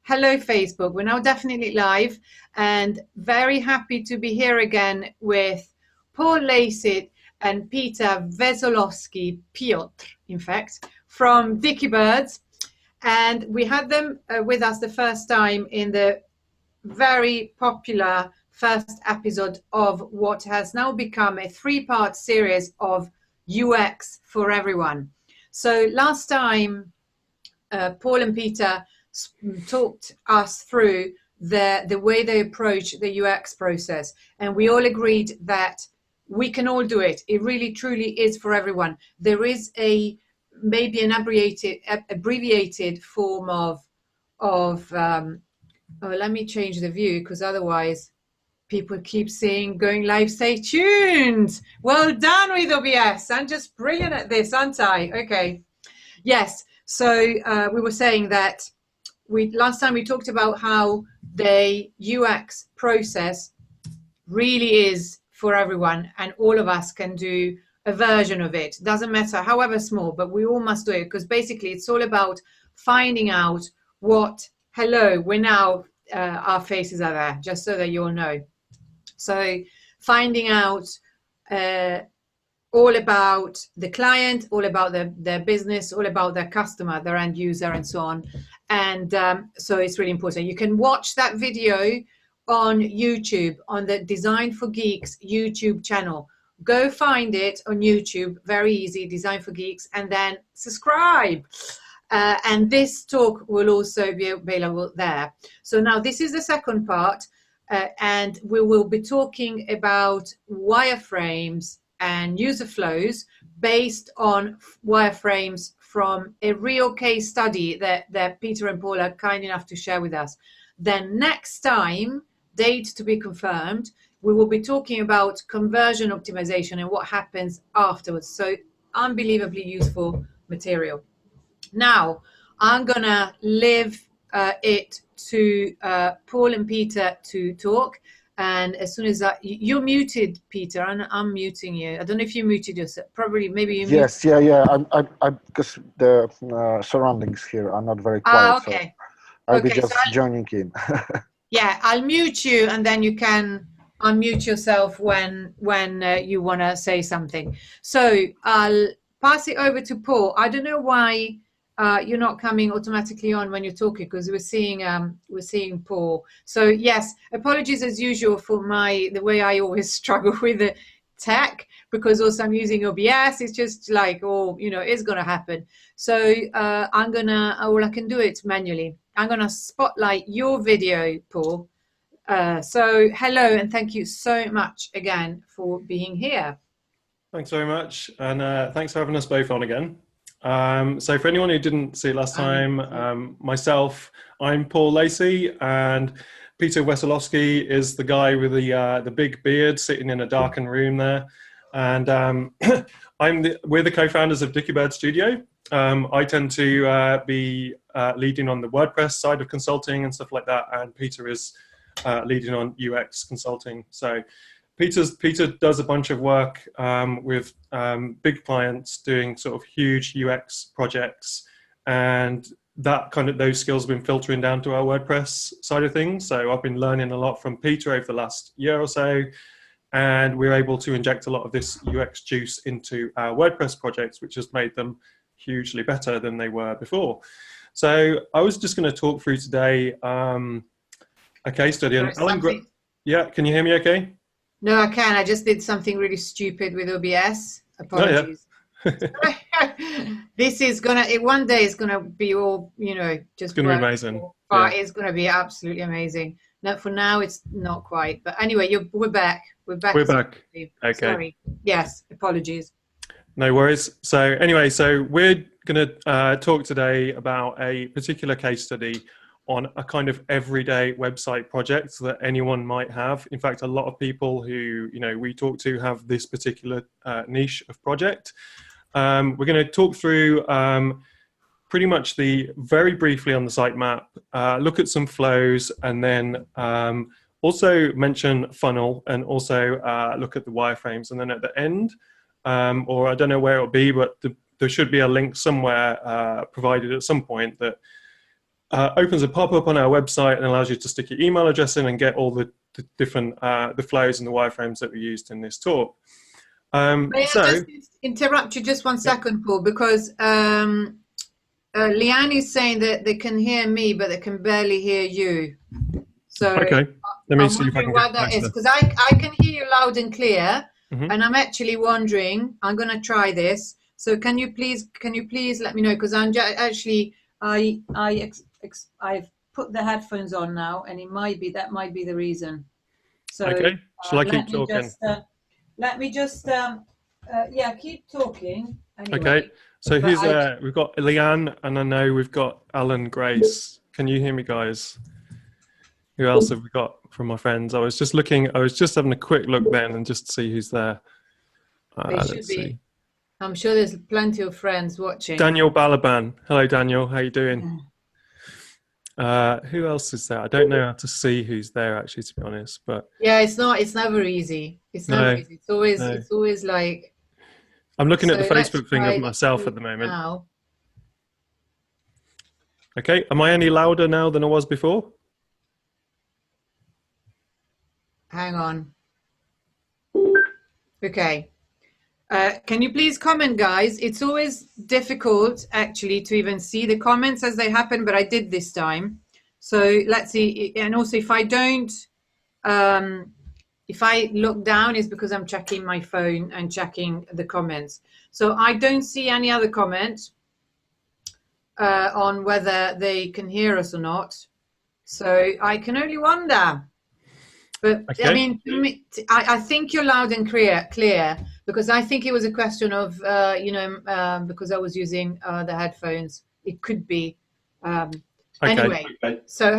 hello Facebook. We're now definitely live and very happy to be here again with Paul, Lacey and Peter Wesołowski, Piotr, in fact, from Dickiebirds. And we had them with us the first time in the very popular first episode of what has now become a three-part series of UX for everyone. So last time, Paul and Peter talked us through the way they approach the UX process, and we all agreed that we can all do it. It really truly is for everyone. There is maybe an abbreviated form of let me change the view, because otherwise people keep saying going live. Stay tuned. Well done with OBS. I'm just brilliant at this, aren't I? Okay. Yes. So we were saying that last time we talked about how the UX process really is for everyone, and all of us can do a version of it. Doesn't matter, however small, but we all must do it, because basically it's all about finding out we're now, our faces are there, just so that you all know. So finding out all about the client, all about their business, all about their customer, their end user, and so on. And so it's really important. You can watch that video on YouTube, on the Design for Geeks YouTube channel. Go find it on YouTube, very easy, Design for Geeks, and then subscribe. And this talk will also be available there. So now this is the second part, and we will be talking about wireframes and user flows based on wireframes from a real case study that Peter and Paul are kind enough to share with us. Then next time, date to be confirmed, we will be talking about conversion optimization and what happens afterwards. So unbelievably useful material. Now, I'm going to leave it to Paul and Peter to talk. And as soon as you're muted, Peter, and I'm muting you. I don't know if you muted yourself. Probably, maybe you. Yes, yeah. I'm because the surroundings here are not very quiet. Okay. So I'll be just joining in. Yeah, I'll mute you, and then you can unmute yourself when you want to say something. So I'll pass it over to Paul. I don't know why you're not coming automatically on when you're talking, because we're seeing Paul. So yes, apologies as usual for the way I always struggle with the tech, because also I'm using OBS. It's just like, it's gonna happen. So all I can do it manually. I'm gonna spotlight your video, Paul. So hello, and thank you so much again for being here. Thanks very much, and thanks for having us both on again. So for anyone who didn't see it last time, myself, I'm Paul Lacey, and Peter Wesołowski is the guy with the big beard sitting in a darkened room there. And we're the co-founders of Dickiebirds Studio. I tend to be leading on the WordPress side of consulting and stuff like that, and Peter is leading on UX consulting. So Peter does a bunch of work with big clients doing sort of huge UX projects, and those skills have been filtering down to our WordPress side of things. So I've been learning a lot from Peter over the last year or so, and we're able to inject a lot of this UX juice into our WordPress projects, which has made them hugely better than they were before. So I was just going to talk through today a case study. And yeah, can you hear me okay? No, I can. I just did something really stupid with OBS. Apologies. Oh, yeah. This is one day it's gonna be all, just gonna be amazing. But it's gonna be absolutely amazing. No, for now it's not quite. But anyway, we're back. We're back. Okay. Sorry. Yes. Apologies. No worries. So anyway, we're gonna talk today about a particular case study on a kind of everyday website project that anyone might have. In fact, a lot of people who we talk to have this particular niche of project. We're going to talk through pretty much very briefly on the sitemap, look at some flows, and then also mention funnel, and also look at the wireframes. And then at the end, or I don't know where it'll be, but there should be a link somewhere provided at some point that opens a pop-up on our website and allows you to stick your email address in and get all the different the flows and the wireframes that we used in this talk. May I just interrupt you just 1 second, Paul, because Leanne is saying that they can hear me, but they can barely hear you. So okay, let me see if I can what that is, because I can hear you loud and clear, Mm-hmm. and I'm actually wondering. I'm going to try this. So can you please let me know, because I'm actually I've put the headphones on now, and that might be the reason. So okay, shall I keep talking? Let me just keep talking. Anyway. Okay, so who's there? We've got Leanne, and I know we've got Alan, Grace. Can you hear me, guys? Who else have we got from my friends? I was just having a quick look then and just to see who's there. Let's see. I'm sure there's plenty of friends watching. Daniel Balaban. Hello, Daniel. How you doing? Who else is there? I don't know how to see who's there, actually, to be honest. But yeah, it's never easy. It's never easy. It's always like. I'm looking at the Facebook thing of myself at the moment. Now. Okay, am I any louder now than I was before? Hang on. Okay. Can you please comment, guys? It's always difficult, actually, to even see the comments as they happen, but I did this time. So let's see. And also, if I don't, if I look down, it's because I'm checking my phone and checking the comments. So I don't see any other comment on whether they can hear us or not. So I can only wonder. But okay. I mean, I think you're loud and clear, because I think it was a question of, because I was using the headphones. It could be. Okay. Anyway, so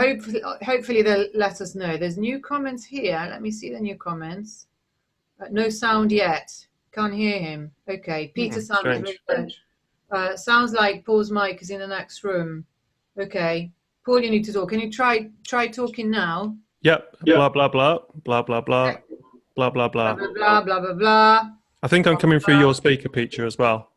hopefully they'll let us know. There's new comments here. Let me see the new comments. No sound yet. Can't hear him. Okay. Peter sounds like Paul's mic is in the next room. Okay. Paul, you need to talk. Can you try talking now? Yep. Blah, blah, blah. Blah, blah, blah. Blah, blah, blah. Blah, blah, blah, blah, blah. I think I'm coming through your speaker picture as well.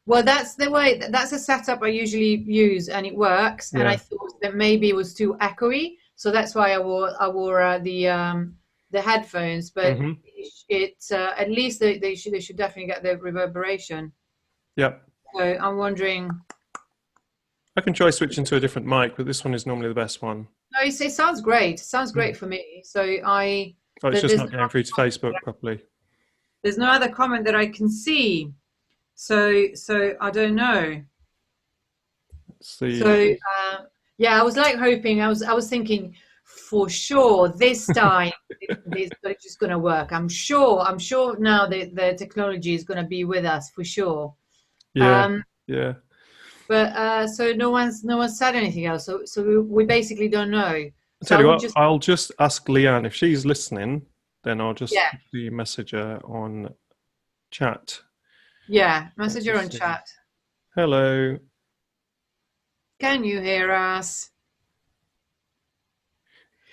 Well, that's the way. That's a setup I usually use, and it works. Yeah. And I thought that maybe it was too echoey, so that's why I wore the headphones. But at least they should definitely get the reverberation. Yep. So I'm wondering. I can try switching to a different mic, but this one is normally the best one. No, it sounds great. It sounds great for me. So it's just not getting through to Facebook properly. There's no other comment that I can see. So I don't know. Let's see. So I was like hoping. I was thinking for sure this time it's just going to work. I'm sure now the technology is going to be with us for sure. Yeah. But so no one's said anything else. So we basically don't know. I'll tell you what, I'll just ask Leanne if she's listening. Then I'll just message her on chat. Yeah, message her on chat. Hello. Can you hear us?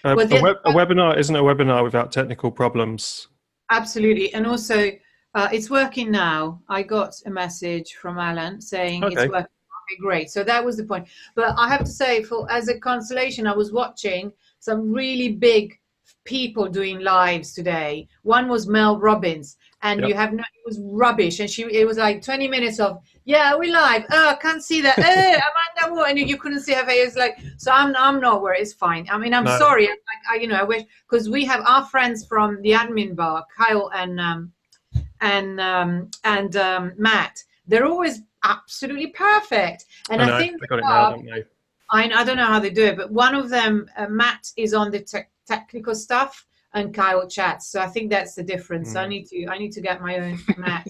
A webinar isn't a webinar without technical problems. Absolutely, and also it's working now. I got a message from Alan saying it's working. Okay, great. So that was the point. But I have to say, as a consolation, I was watching some really big people doing lives today. One was Mel Robbins, and it was rubbish, and it was like 20 minutes of we live. Oh, can't see that. Amanda Moore, and you couldn't see her face. Like, so I'm not worried. It's fine. I mean, I'm sorry. I wish, because we have our friends from the admin bar, Kyle and Matt. They're always absolutely perfect, and I think they got it now, don't they? I don't know how they do it, but one of them, Matt, is on the technical stuff, and Kyle chats. So I think that's the difference. I need to get my own Matt.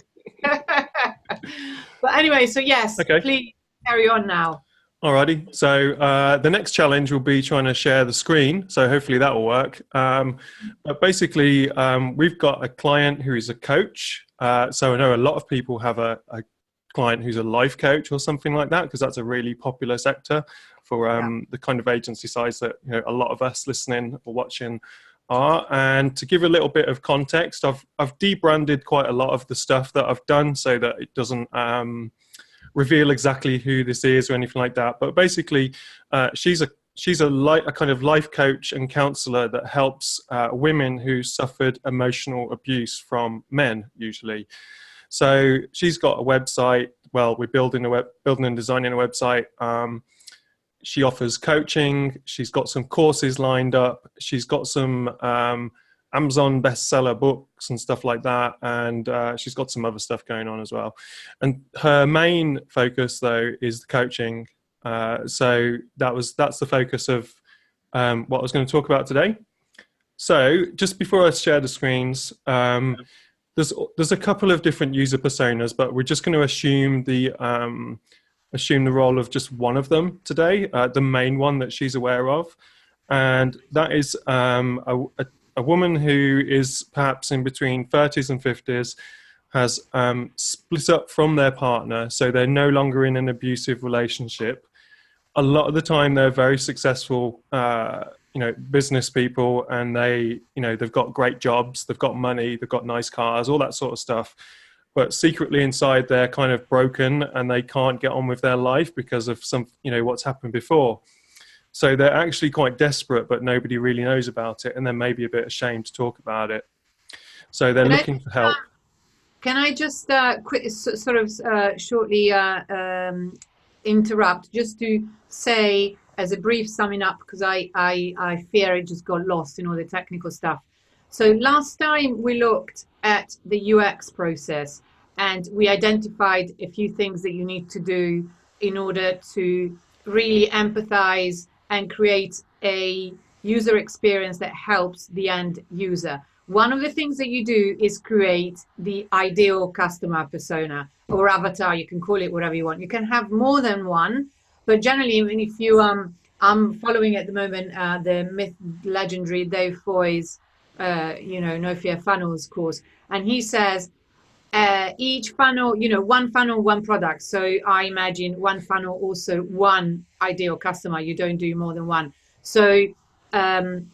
But anyway, so yes, please carry on now. Alrighty. So the next challenge will be trying to share the screen. So hopefully that will work. But basically, we've got a client who is a coach. So I know a lot of people have a client who's a life coach or something like that, because that's a really popular sector for the kind of agency size that a lot of us listening or watching are. And to give a little bit of context, I've debranded quite a lot of the stuff that I've done so that it doesn't reveal exactly who this is or anything like that. But basically, she's a kind of life coach and counselor that helps women who suffered emotional abuse from men, usually. So she's got a website. Well, we're building and designing a website. She offers coaching. She's got some courses lined up. She's got some Amazon bestseller books and stuff like that. And she's got some other stuff going on as well. And her main focus, though, is the coaching. So that's the focus of what I was going to talk about today. So just before I share the screens, there's a couple of different user personas, but we're just going to assume the role of just one of them today, the main one that she's aware of, and that is a woman who is perhaps in between 30s and 50s, has split up from their partner, so they're no longer in an abusive relationship. A lot of the time, they're very successful, business people, and they've got great jobs, they've got money, they've got nice cars, all that sort of stuff. But secretly inside, they're kind of broken and they can't get on with their life because of what's happened before. So they're actually quite desperate, but nobody really knows about it, and they're maybe a bit ashamed to talk about it. So they're looking for help. Can I just shortly interrupt, just to say as a brief summing up, because I fear it just got lost in all the technical stuff. So last time we looked at the UX process, and we identified a few things that you need to do in order to really empathize and create a user experience that helps the end user. One of the things that you do is create the ideal customer persona or avatar. You can call it whatever you want. You can have more than one, but generally, if you I'm following at the moment the legendary Dave Foy's No Fear Funnels course, and he says each funnel, one funnel, one product. So I imagine one funnel, also one ideal customer. You don't do more than one. So and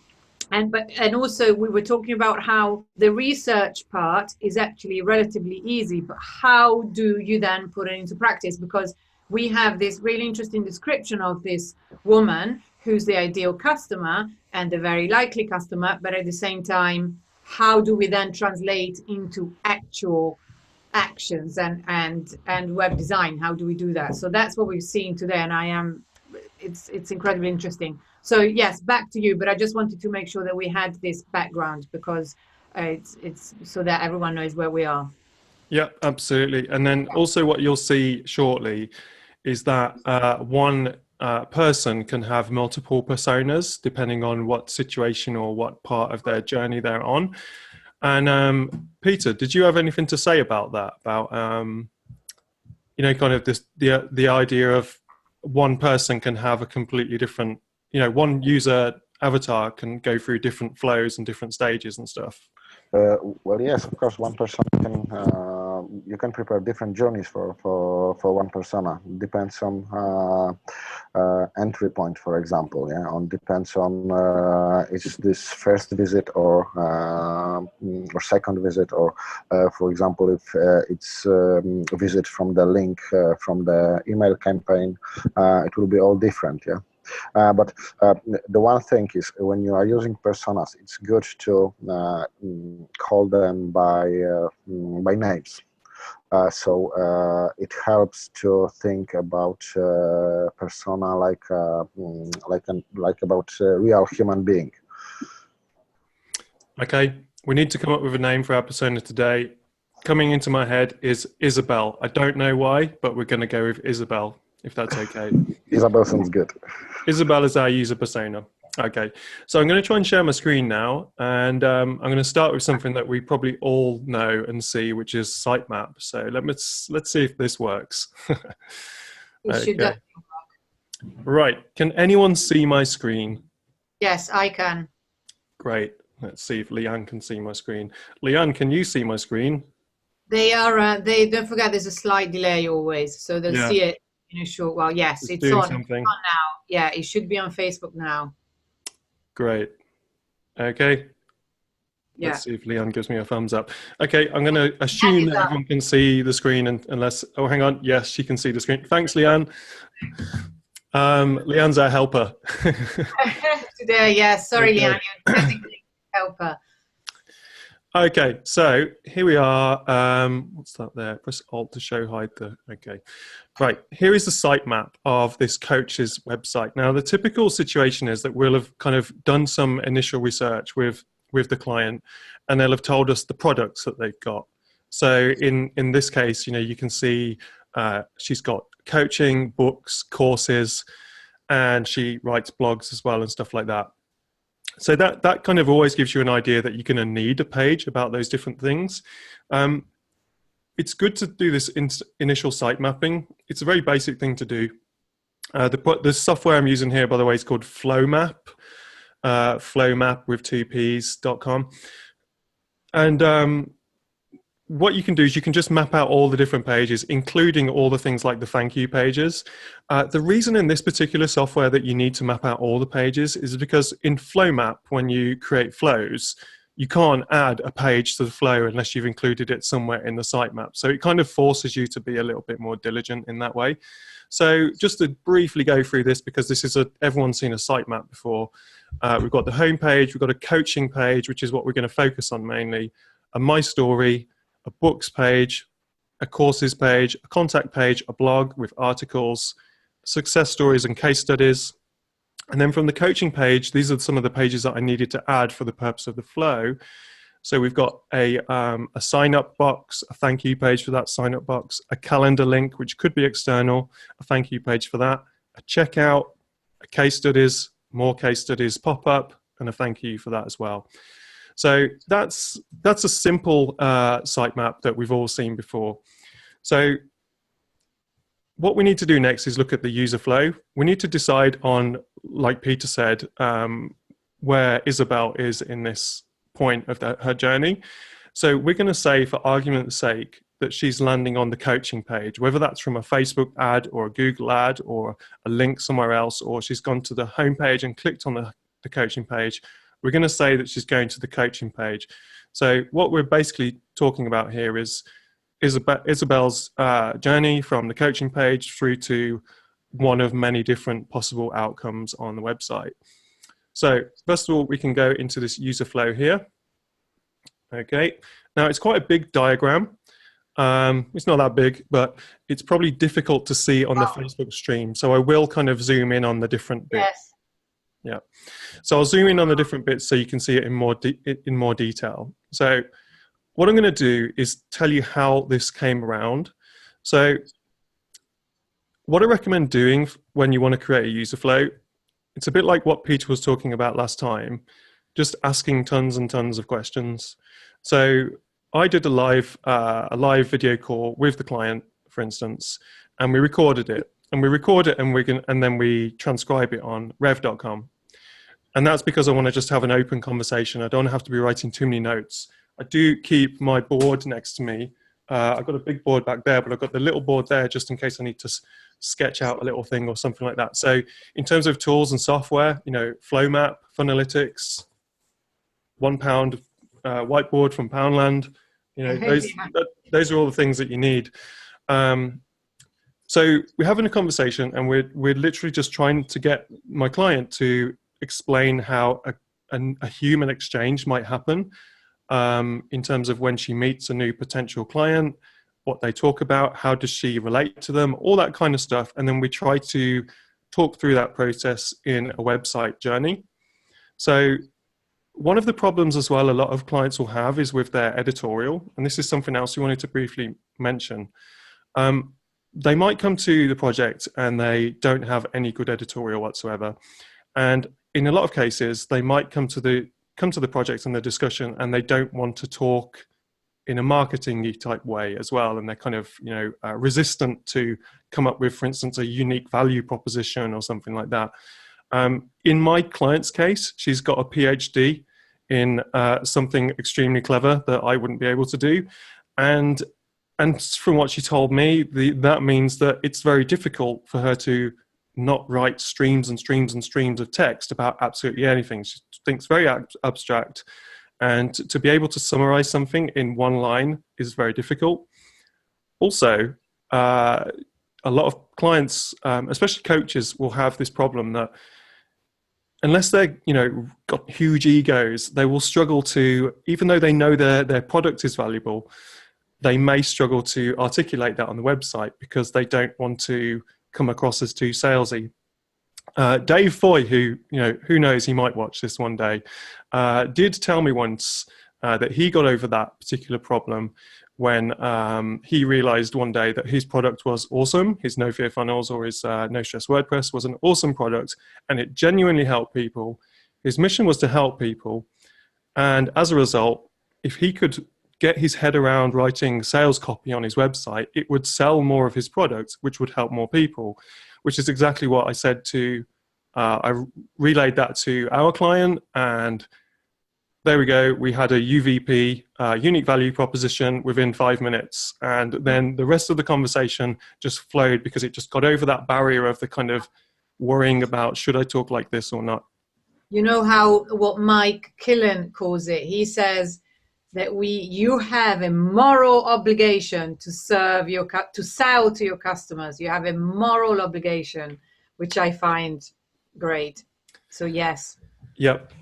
also we were talking about how the research part is actually relatively easy, but how do you then put it into practice? Because we have this really interesting description of this woman who's the ideal customer and the very likely customer, but at the same time, how do we then translate into actual actions and web design? How do we do that? So that's what we've seen today, and it's incredibly interesting. So yes, back to you, but I just wanted to make sure that we had this background, because it's so that everyone knows where we are. Yeah, absolutely. And then also what you'll see shortly is that one person can have multiple personas depending on what situation or what part of their journey they're on. And Peter, did you have anything to say about that? About kind of the idea of one person can have a completely different, one user avatar can go through different flows and different stages and stuff. Well, yes, of course, one person can, you can prepare different journeys for one persona. Depends on entry point, for example. Depends on is this first visit or second visit, or for example, if it's a visit from the link from the email campaign, it will be all different. But the one thing is, when you are using personas, it's good to call them by names. So it helps to think about persona like about a real human being. Okay, we need to come up with a name for our persona today. Coming into my head is Isabel. I don't know why, but we're going to go with Isabel, if that's okay. Isabel sounds good. Isabel is our user persona. Okay, so I'm going to try and share my screen now, and I'm going to start with something that we probably all know and see, which is sitemap. So let's see if this works. Okay. Right, can anyone see my screen? Yes, I can. Great. Let's see if Leanne can see my screen. Leanne, can you see my screen? They are. They don't forget. There's a slight delay always, so they'll see it in a short while. Yes, it's on. It's on now. Yeah, it should be on Facebook now. Great. Okay. Yeah. Let's see if Leanne gives me a thumbs up. Okay, I'm going to assume that everyone can see the screen, unless, oh, hang on. Yes, she can see the screen. Thanks, Leanne. Leanne's our helper. Today, yeah. Sorry, Okay. Leanne, you're designated helper. Okay, so here we are. What's that there? Press Alt to show hide the, okay. Right, here is the sitemap of this coach's website. Now, the typical situation is that we'll have kind of done some initial research with the client, and they'll have told us the products that they've got. So in this case, you know, you can see she's got coaching, books, courses, and she writes blogs as well and stuff like that. So that kind of always gives you an idea that you're going to need a page about those different things. It's good to do this initial site mapping. It's a very basic thing to do. The software I'm using here, by the way, is called Flowmap. Flowmap with 2ps.com. And what you can do is you can just map out all the different pages, including all the things like the thank you pages. The reason in this particular software that you need to map out all the pages is because in Flowmap, when you create flows, you can't add a page to the flow unless you've included it somewhere in the sitemap. So it kind of forces you to be a little bit more diligent in that way. So just to briefly go through this, because this is everyone's seen a sitemap before. We've got the home page, we've got a coaching page, which is what we're going to focus on mainly, a My Story, a books page, a courses page, a contact page, a blog with articles, success stories and case studies. And then from the coaching page, these are some of the pages that I needed to add for the purpose of the flow. So we've got a sign-up box, a thank you page for that sign-up box, a calendar link, which could be external, a thank you page for that, a checkout, a case studies, more case studies pop up, and a thank you for that as well. So that's a simple sitemap that we've all seen before. So what we need to do next is look at the user flow. We need to decide on, like Peter said, where Isabel is in this point of her journey. So we're going to say, for argument's sake, that she's landing on the coaching page, whether that's from a Facebook ad or a Google ad or a link somewhere else, or she's gone to the home page and clicked on the coaching page. We're going to say that she's going to the coaching page. So what we're basically talking about here is Isabel's journey from the coaching page through to one of many different possible outcomes on the website. So first of all, we can go into this user flow here. Okay, now it's quite a big diagram. It's not that big, but it's probably difficult to see on the Facebook stream. So I will kind of zoom in on the different bits. Yes. Yeah, so I'll zoom in on the different bits so you can see it in more detail. So what I'm going to do is tell you how this came around. So what I recommend doing when you want to create a user flow, it's a bit like what Peter was talking about last time, just asking tons and tons of questions. So I did a live video call with the client, for instance, and we recorded it. And we record it and then we transcribe it on rev.com. And that's because I want to just have an open conversation. I don't have to be writing too many notes. I do keep my board next to me. I've got a big board back there, but I've got the little board there just in case I need to sketch out a little thing or something like that. So in terms of tools and software, you know, Flowmap, Funalytics, £1 whiteboard from Poundland, you know, those are all the things that you need. So we're having a conversation and we're literally just trying to get my client to explain how a human exchange might happen in terms of when she meets a new potential client, what they talk about, how does she relate to them, all that kind of stuff. And then we try to talk through that process in a website journey. So one of the problems as well a lot of clients will have is with their editorial. And this is something else we wanted to briefly mention. They might come to the project and they don't have any good editorial whatsoever. And in a lot of cases, they might come to the project and the discussion and they don't want to talk in a marketing type way as well. And they're kind of, you know, resistant to come up with, for instance, a unique value proposition or something like that. In my client's case, she's got a PhD in something extremely clever that I wouldn't be able to do. And from what she told me, that means that it's very difficult for her to not write streams and streams and streams of text about absolutely anything. She thinks very abstract, And to be able to summarize something in one line is very difficult. Also, a lot of clients, especially coaches, will have this problem that unless they're, got huge egos, they will struggle to, even though they know their product is valuable, they may struggle to articulate that on the website because they don't want to come across as too salesy. Dave Foy, who knows, he might watch this one day, did tell me once that he got over that particular problem when he realized one day that his product was awesome. His No Fear Funnels or his No Stress WordPress was an awesome product, and it genuinely helped people. His mission was to help people. And as a result, if he could get his head around writing sales copy on his website, it would sell more of his product, which would help more people, which is exactly what I said to, I relayed that to our client, and there we go. We had a UVP, unique value proposition, within 5 minutes. And then the rest of the conversation just flowed because it just got over that barrier of the kind of worrying about, should I talk like this or not? You know what Mike Killen calls it? He says that you have a moral obligation to sell to your customers. You have a moral obligation, which I find great. So yes. Yep.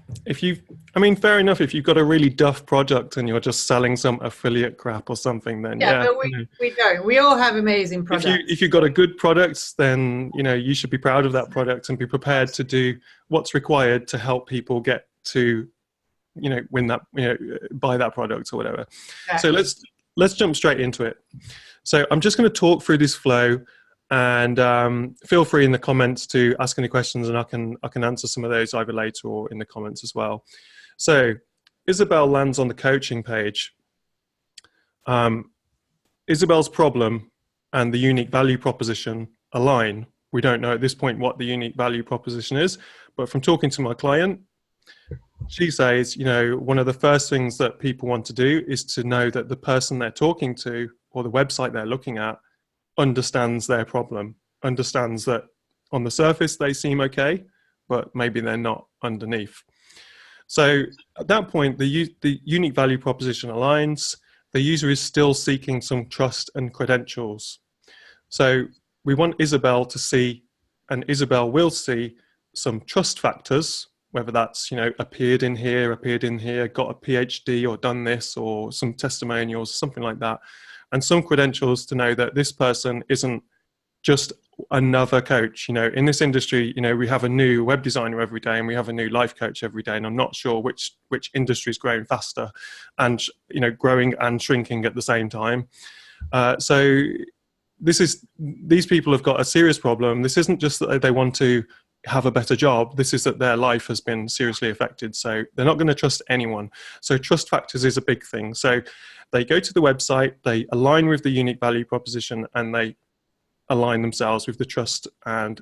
Fair enough. If you've got a really duff product and you're just selling some affiliate crap or something, then yeah. But we don't. We all have amazing products. If you've got a good product, then you should be proud of that product and be prepared to do what's required to help people get to win that, buy that product or whatever. Exactly. So let's jump straight into it. So I'm just going to talk through this flow, and feel free in the comments to ask any questions, and I can answer some of those either later or in the comments as well. So Isabel lands on the coaching page. Isabel's problem and the unique value proposition align. We don't know at this point what the unique value proposition is, but from talking to my client, she says, one of the first things that people want to do is to know that the person they're talking to or the website they're looking at understands their problem, understands that on the surface they seem okay, but maybe they're not underneath. So at that point, the unique value proposition aligns. The user is still seeking some trust and credentials. So we want Isabel to see, and Isabel will see, some trust factors, whether that's, appeared in here, got a PhD or done this, or some testimonials, something like that. And some credentials to know that this person isn't just another coach. In this industry, we have a new web designer every day and we have a new life coach every day. And I'm not sure which industry is growing faster and, growing and shrinking at the same time. So these people have got a serious problem. This isn't just that they want to have a better job. This is that their life has been seriously affected. So they're not going to trust anyone. So trust factors is a big thing. So they go to the website, they align with the unique value proposition, and they align themselves with the trust and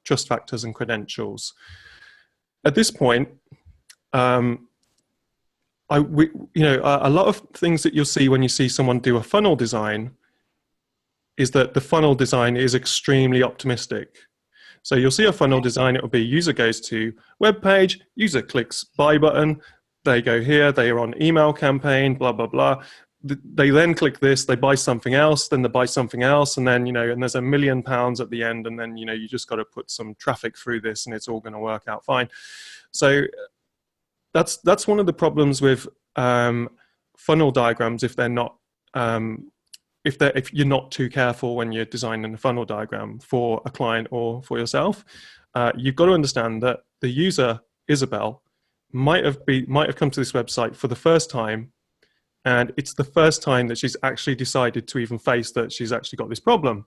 trust factors and credentials. At this point, a lot of things that you'll see when you see someone do a funnel design is that the funnel design is extremely optimistic. So you'll see a funnel design, it will be user goes to web page, user clicks buy button, they go here, they are on email campaign, blah, blah, blah. They then click this, they buy something else, then they buy something else, and then, and there's £1 million at the end, and then, you just got to put some traffic through this and it's all going to work out fine. So that's one of the problems with funnel diagrams if they're not, if you're not too careful when you're designing a funnel diagram for a client or for yourself. You've got to understand that the user, Isabel, might have come to this website for the first time, and it's the first time that she's actually decided to even face that she's actually got this problem.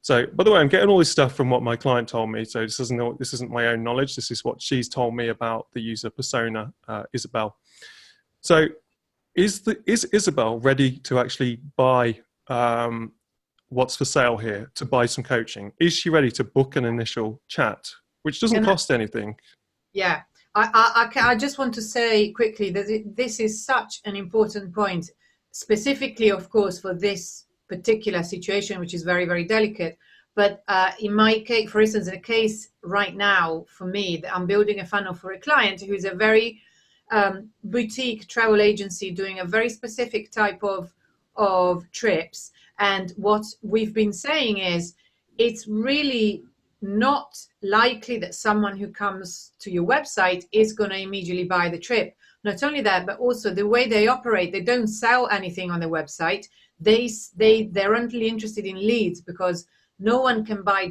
So, by the way, I'm getting all this stuff from what my client told me. So this isn't my own knowledge. This is what she's told me about the user persona, Isabel. So is Isabel ready to actually buy what's for sale here, to buy some coaching? Is she ready to book an initial chat, which doesn't cost anything? Yeah. I just want to say quickly that this is such an important point, specifically, of course, for this particular situation, which is very, very delicate. But in my case, for instance, in a case right now for me, that I'm building a funnel for a client who's a very boutique travel agency doing a very specific type of trips. And what we've been saying is, it's really not likely that someone who comes to your website is going to immediately buy the trip. Not only that, but also the way they operate, they don't sell anything on their website. They're only interested in leads, because no one can buy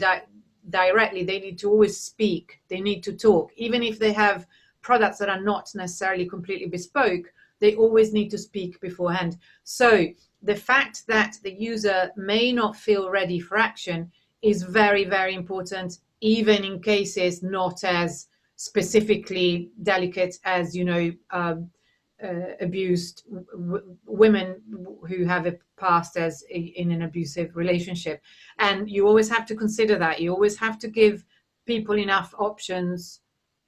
directly. They need to always speak. They need to talk. Even if they have products that are not necessarily completely bespoke, they always need to speak beforehand. So the fact that the user may not feel ready for action is very, very important, even in cases not as specifically delicate as, abused women who have a past as in an abusive relationship. And you always have to consider that. You always have to give people enough options.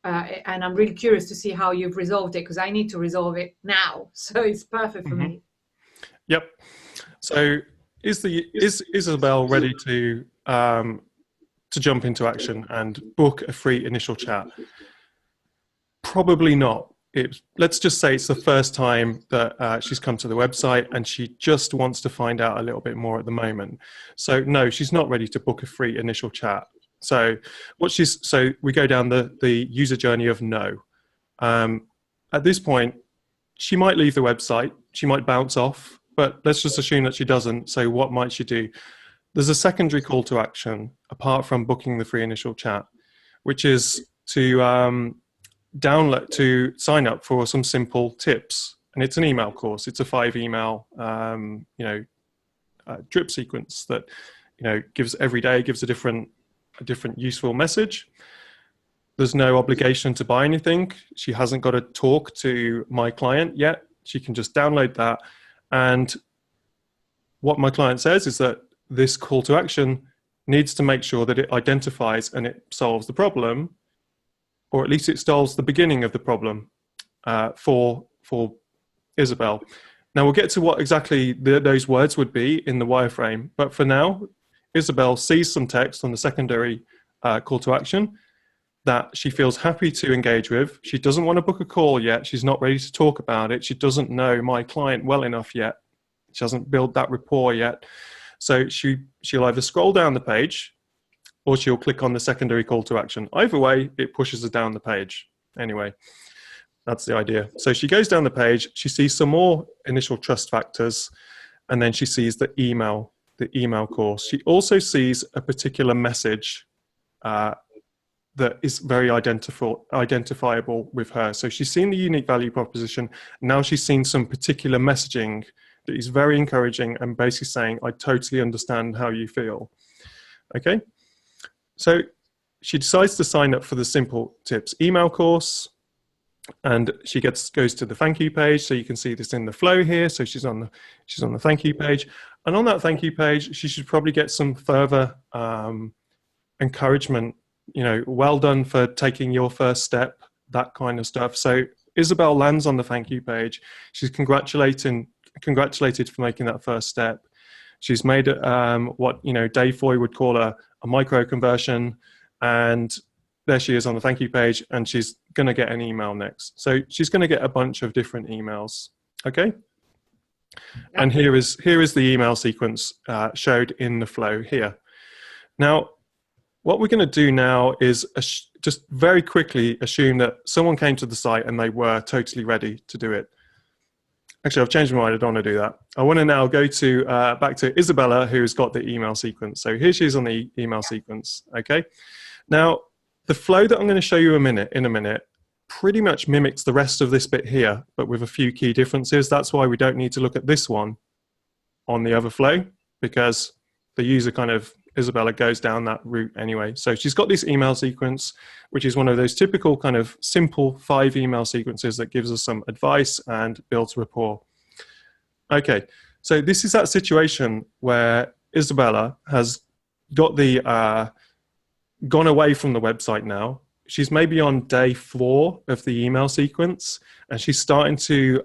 And I'm really curious to see how you've resolved it, because I need to resolve it now. So it's perfect for me. Yep. So is Isabel ready to jump into action and book a free initial chat? Probably not. Let's just say it's the first time that she's come to the website and she just wants to find out a little bit more at the moment. So no, she's not ready to book a free initial chat. So we go down the user journey of no. At this point, she might leave the website, she might bounce off, but let's just assume that she doesn't. So what might she do? There's a secondary call to action apart from booking the free initial chat, which is to sign up for some simple tips. And it's an email course. It's a 5 email, drip sequence that, gives every day, gives a different useful message. There's no obligation to buy anything. She hasn't got to talk to my client yet. She can just download that. And what my client says is that this call to action needs to make sure that it identifies and it solves the problem, or at least it solves the beginning of the problem for Isabel. Now we'll get to what exactly those words would be in the wireframe, but for now, Isabel sees some text on the secondary call to action that she feels happy to engage with. She doesn't want to book a call yet. She's not ready to talk about it. She doesn't know my client well enough yet. She hasn't built that rapport yet. So she'll either scroll down the page or she'll click on the secondary call to action. Either way, it pushes her down the page. Anyway, that's the idea. So she goes down the page, she sees some more initial trust factors, and then she sees the email course. She also sees a particular message that is very identifiable with her. So she's seen the unique value proposition. Now she's seen some particular messaging that is very encouraging and basically saying, I totally understand how you feel. Okay. So she decides to sign up for the Simple Tips email course, and she goes to the thank you page. So you can see this in the flow here. So she's on the thank you page, and on that thank you page, she should probably get some further encouragement. Well done for taking your first step, that kind of stuff. So Isabel lands on the thank you page. She's congratulated for making that first step. She's made what Dave Foy would call a micro conversion, and there she is on the thank you page, and she's going to get an email next. So she's going to get a bunch of different emails. Okay. And here is the email sequence showed in the flow here. Now, what we're going to do now is just very quickly assume that someone came to the site and they were totally ready to do it. Actually, I've changed my mind. I don't want to do that. I want to now go to back to Isabella, who's got the email sequence. So here she is on the email sequence. Okay. Now, the flow that I'm going to show you in a minute pretty much mimics the rest of this bit here, but with a few key differences. That's why we don't need to look at this one on the other flow, because the user Isabella goes down that route anyway. So she's got this email sequence, which is one of those typical kind of simple 5 email sequences that gives us some advice and builds rapport. Okay, so this is that situation where Isabella has got gone away from the website now. She's maybe on day 4 of the email sequence, and she's starting to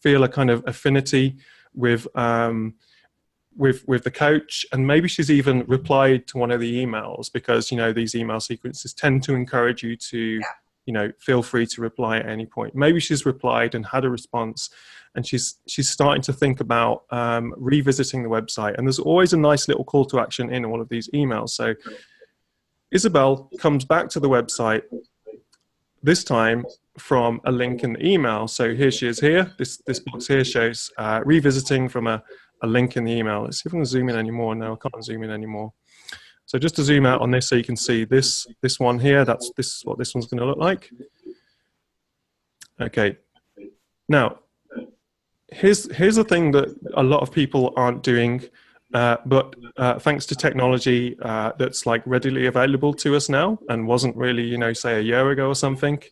feel a kind of affinity with the coach, and maybe she's even replied to one of the emails, because these email sequences tend to encourage you to feel free to reply at any point. Maybe she's replied and had a response, and she's starting to think about revisiting the website. And there's always a nice little call to action in all of these emails. So Isabel comes back to the website, this time from a link in the email. So here she is here. This box here shows revisiting from a link in the email. Let's see if I can zoom in anymore. No, I can't zoom in anymore. So just to zoom out on this so you can see this one here, this is what this one's going to look like. Okay. Now, here's the thing that a lot of people aren't doing, but thanks to technology that's like readily available to us now and wasn't really, say a year ago or something,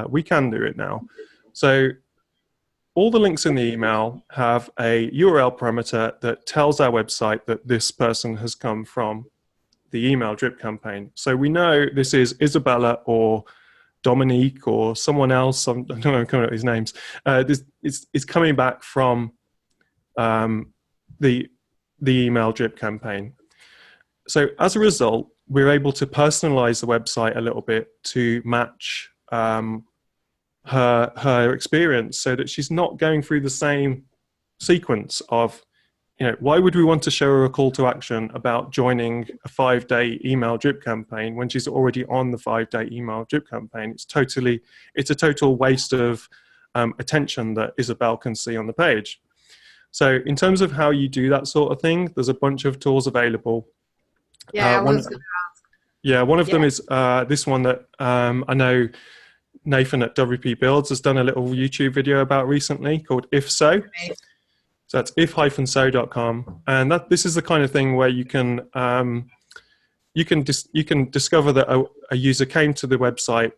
we can do it now. So all the links in the email have a URL parameter that tells our website that this person has come from the email drip campaign. So we know this is Isabella or Dominique or someone else. I don't know, I'm coming up with these names. This is coming back from the email drip campaign. So as a result, we're able to personalize the website a little bit to match her experience, so that she's not going through the same sequence of, why would we want to show her a call to action about joining a 5-day email drip campaign when she's already on the 5-day email drip campaign? It's a total waste of attention that Isabel can see on the page. So in terms of how you do that sort of thing, there's a bunch of tools available. Yeah, one of them is this one that I know Nathan at Dickiebirds has done a little YouTube video about recently, called If So. Okay. So that's if-so.com, and this is the kind of thing where you can discover that a user came to the website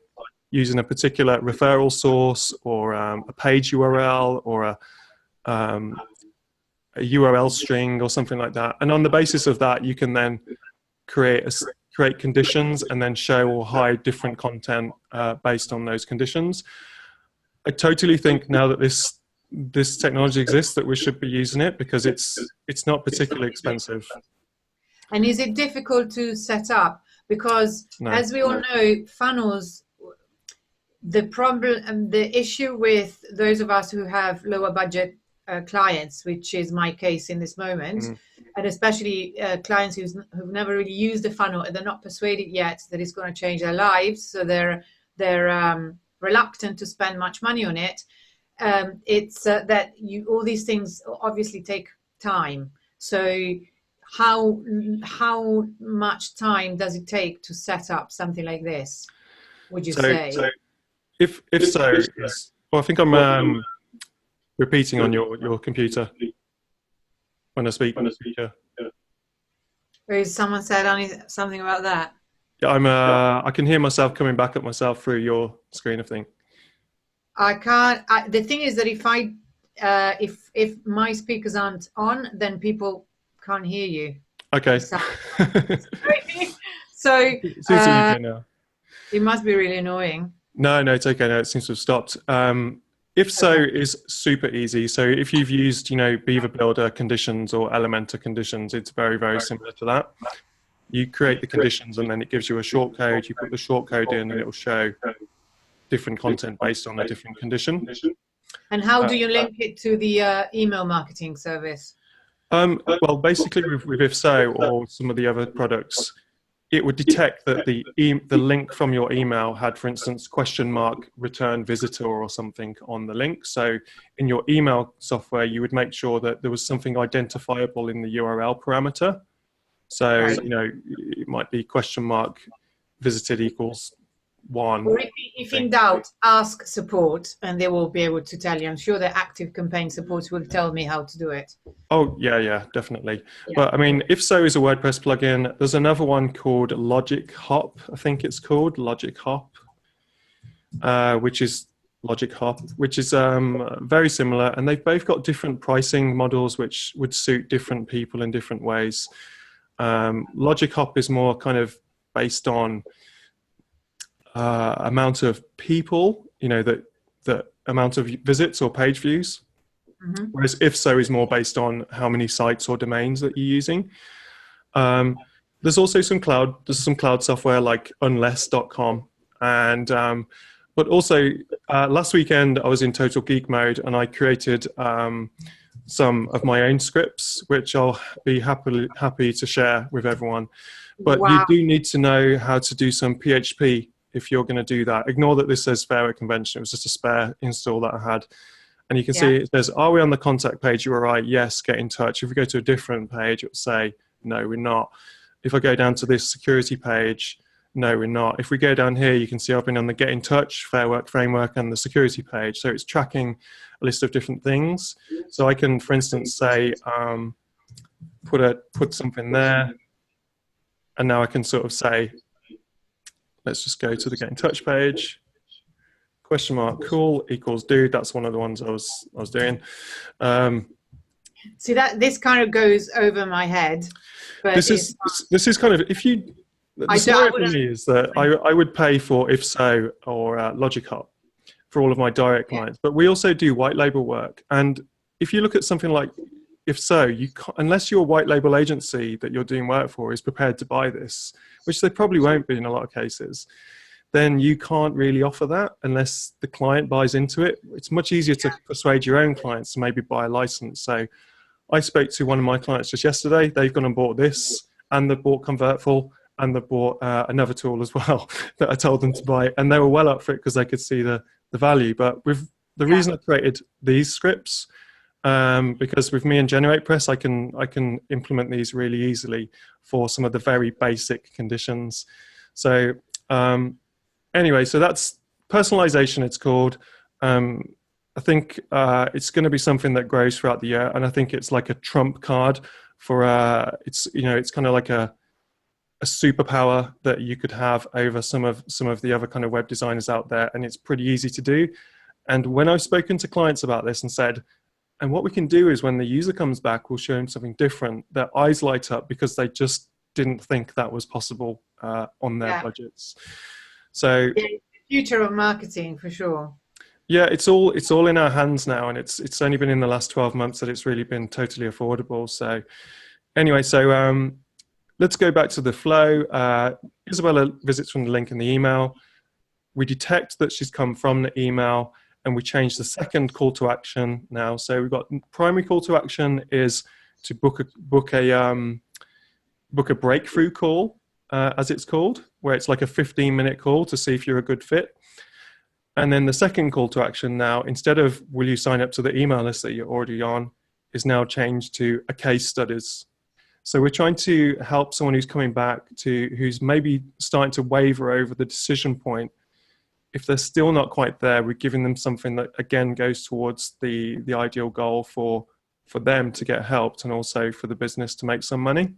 using a particular referral source or a page URL or a URL string or something like that, and on the basis of that, you can then create conditions and then show or hide different content based on those conditions. I totally think now that this technology exists that we should be using it, because it's not particularly expensive. And is it difficult to set up? Because as we all know, funnels, the issue with those of us who have lower budget clients, which is my case in this moment, and especially clients who've never really used the funnel and they're not persuaded yet that it's going to change their lives, so they're reluctant to spend much money on it. It's that all these things obviously take time. So how much time does it take to set up something like this, would you say? So if so, well, I think I'm repeating on your computer when I speak. Someone said something about that? Yeah, I can hear myself coming back at myself through your screen, I think. I can't. The thing is that if my speakers aren't on, then people can't hear you. Okay. So it's okay now. It must be really annoying. No, it's okay. No, it seems to have stopped. If so is super easy. So if you've used, Beaver Builder conditions or Elementor conditions, it's very, very similar to that. You create the conditions and then it gives you a short code. You put the short code in and it will show different content based on a different condition. And how do you link it to the email marketing service? Well, basically with If So or some of the other products, it would detect that the link from your email had, for instance, !return visitor or something on the link. So in your email software, you would make sure that there was something identifiable in the URL parameter. So, right. It might be !visited equals 1. Or if in doubt, ask support and they will be able to tell you. I'm sure the active campaign support will tell me how to do it. Oh, yeah, definitely. Yeah. But I mean, If So is a WordPress plugin. There's another one called Logic Hop, I think it's called Logic Hop, which is very similar. And they've both got different pricing models which would suit different people in different ways. Logic Hop is more kind of based on amount of people, the amount of visits or page views. Mm-hmm. Whereas If So is more based on how many sites or domains that you're using. There's also some cloud software like unless.com, And but also last weekend I was in total geek mode, and I created some of my own scripts, which I'll be happy to share with everyone. But Wow. you do need to know how to do some PHP if you're going to do that. Ignore that this says Fairware Convention. It was just a spare install that I had. And you can see it says, are we on the contact page? You're right. Yes, get in touch. If we go to a different page, it will say, no, we're not. If I go down to this security page, no, we're not. If we go down here, you can see I've been on the Get in Touch, Fair Work Framework, and the security page. So it's tracking a list of different things. So I can, for instance, say, put something there. And now I can sort of say, let's just go to the Get in Touch page. Question mark, cool, equals dude. That's one of the ones I was doing. See, that this kind of goes over my head. But this is kind of, if you, the scenario for me is that I would pay for If So or Logic Hop for all of my direct clients, but we also do white label work. And if you look at something like If So, you can't, unless your white label agency that you're doing work for is prepared to buy this, which they probably won't be in a lot of cases, then you can't really offer that unless the client buys into it. It's much easier to persuade your own clients to maybe buy a license. So I spoke to one of my clients just yesterday. They've gone and bought this, and they've bought Convertful, and they've bought another tool as well that I told them to buy. And they were well up for it because they could see the value. But with the reason I created these scripts, because with me and GeneratePress, I can implement these really easily for some of the very basic conditions. So anyway, so that's personalization, it's called. I think it's going to be something that grows throughout the year, and I think it's like a trump card for it's kind of like a superpower that you could have over some of the other kind of web designers out there, and it's pretty easy to do. And when I've spoken to clients about this and said, and what we can do is when the user comes back, we'll show them something different, their eyes light up because they just didn't think that was possible on their budgets. So the future of marketing for sure. Yeah, it's all in our hands now, and it's only been in the last 12 months that it's really been totally affordable. So anyway, so let's go back to the flow. Isabella visits from the link in the email. We detect that she's come from the email, and we change the second call to action now. So we've got primary call to action is to book a breakthrough call, as it's called, where it's like a 15-minute call to see if you're a good fit. And then the second call to action now, instead of will you sign up to the email list that you're already on, is now changed to a case studies. So we're trying to help someone who's coming back who's maybe starting to waver over the decision point. If they're still not quite there, we're giving them something that again goes towards the ideal goal for them to get helped and also for the business to make some money.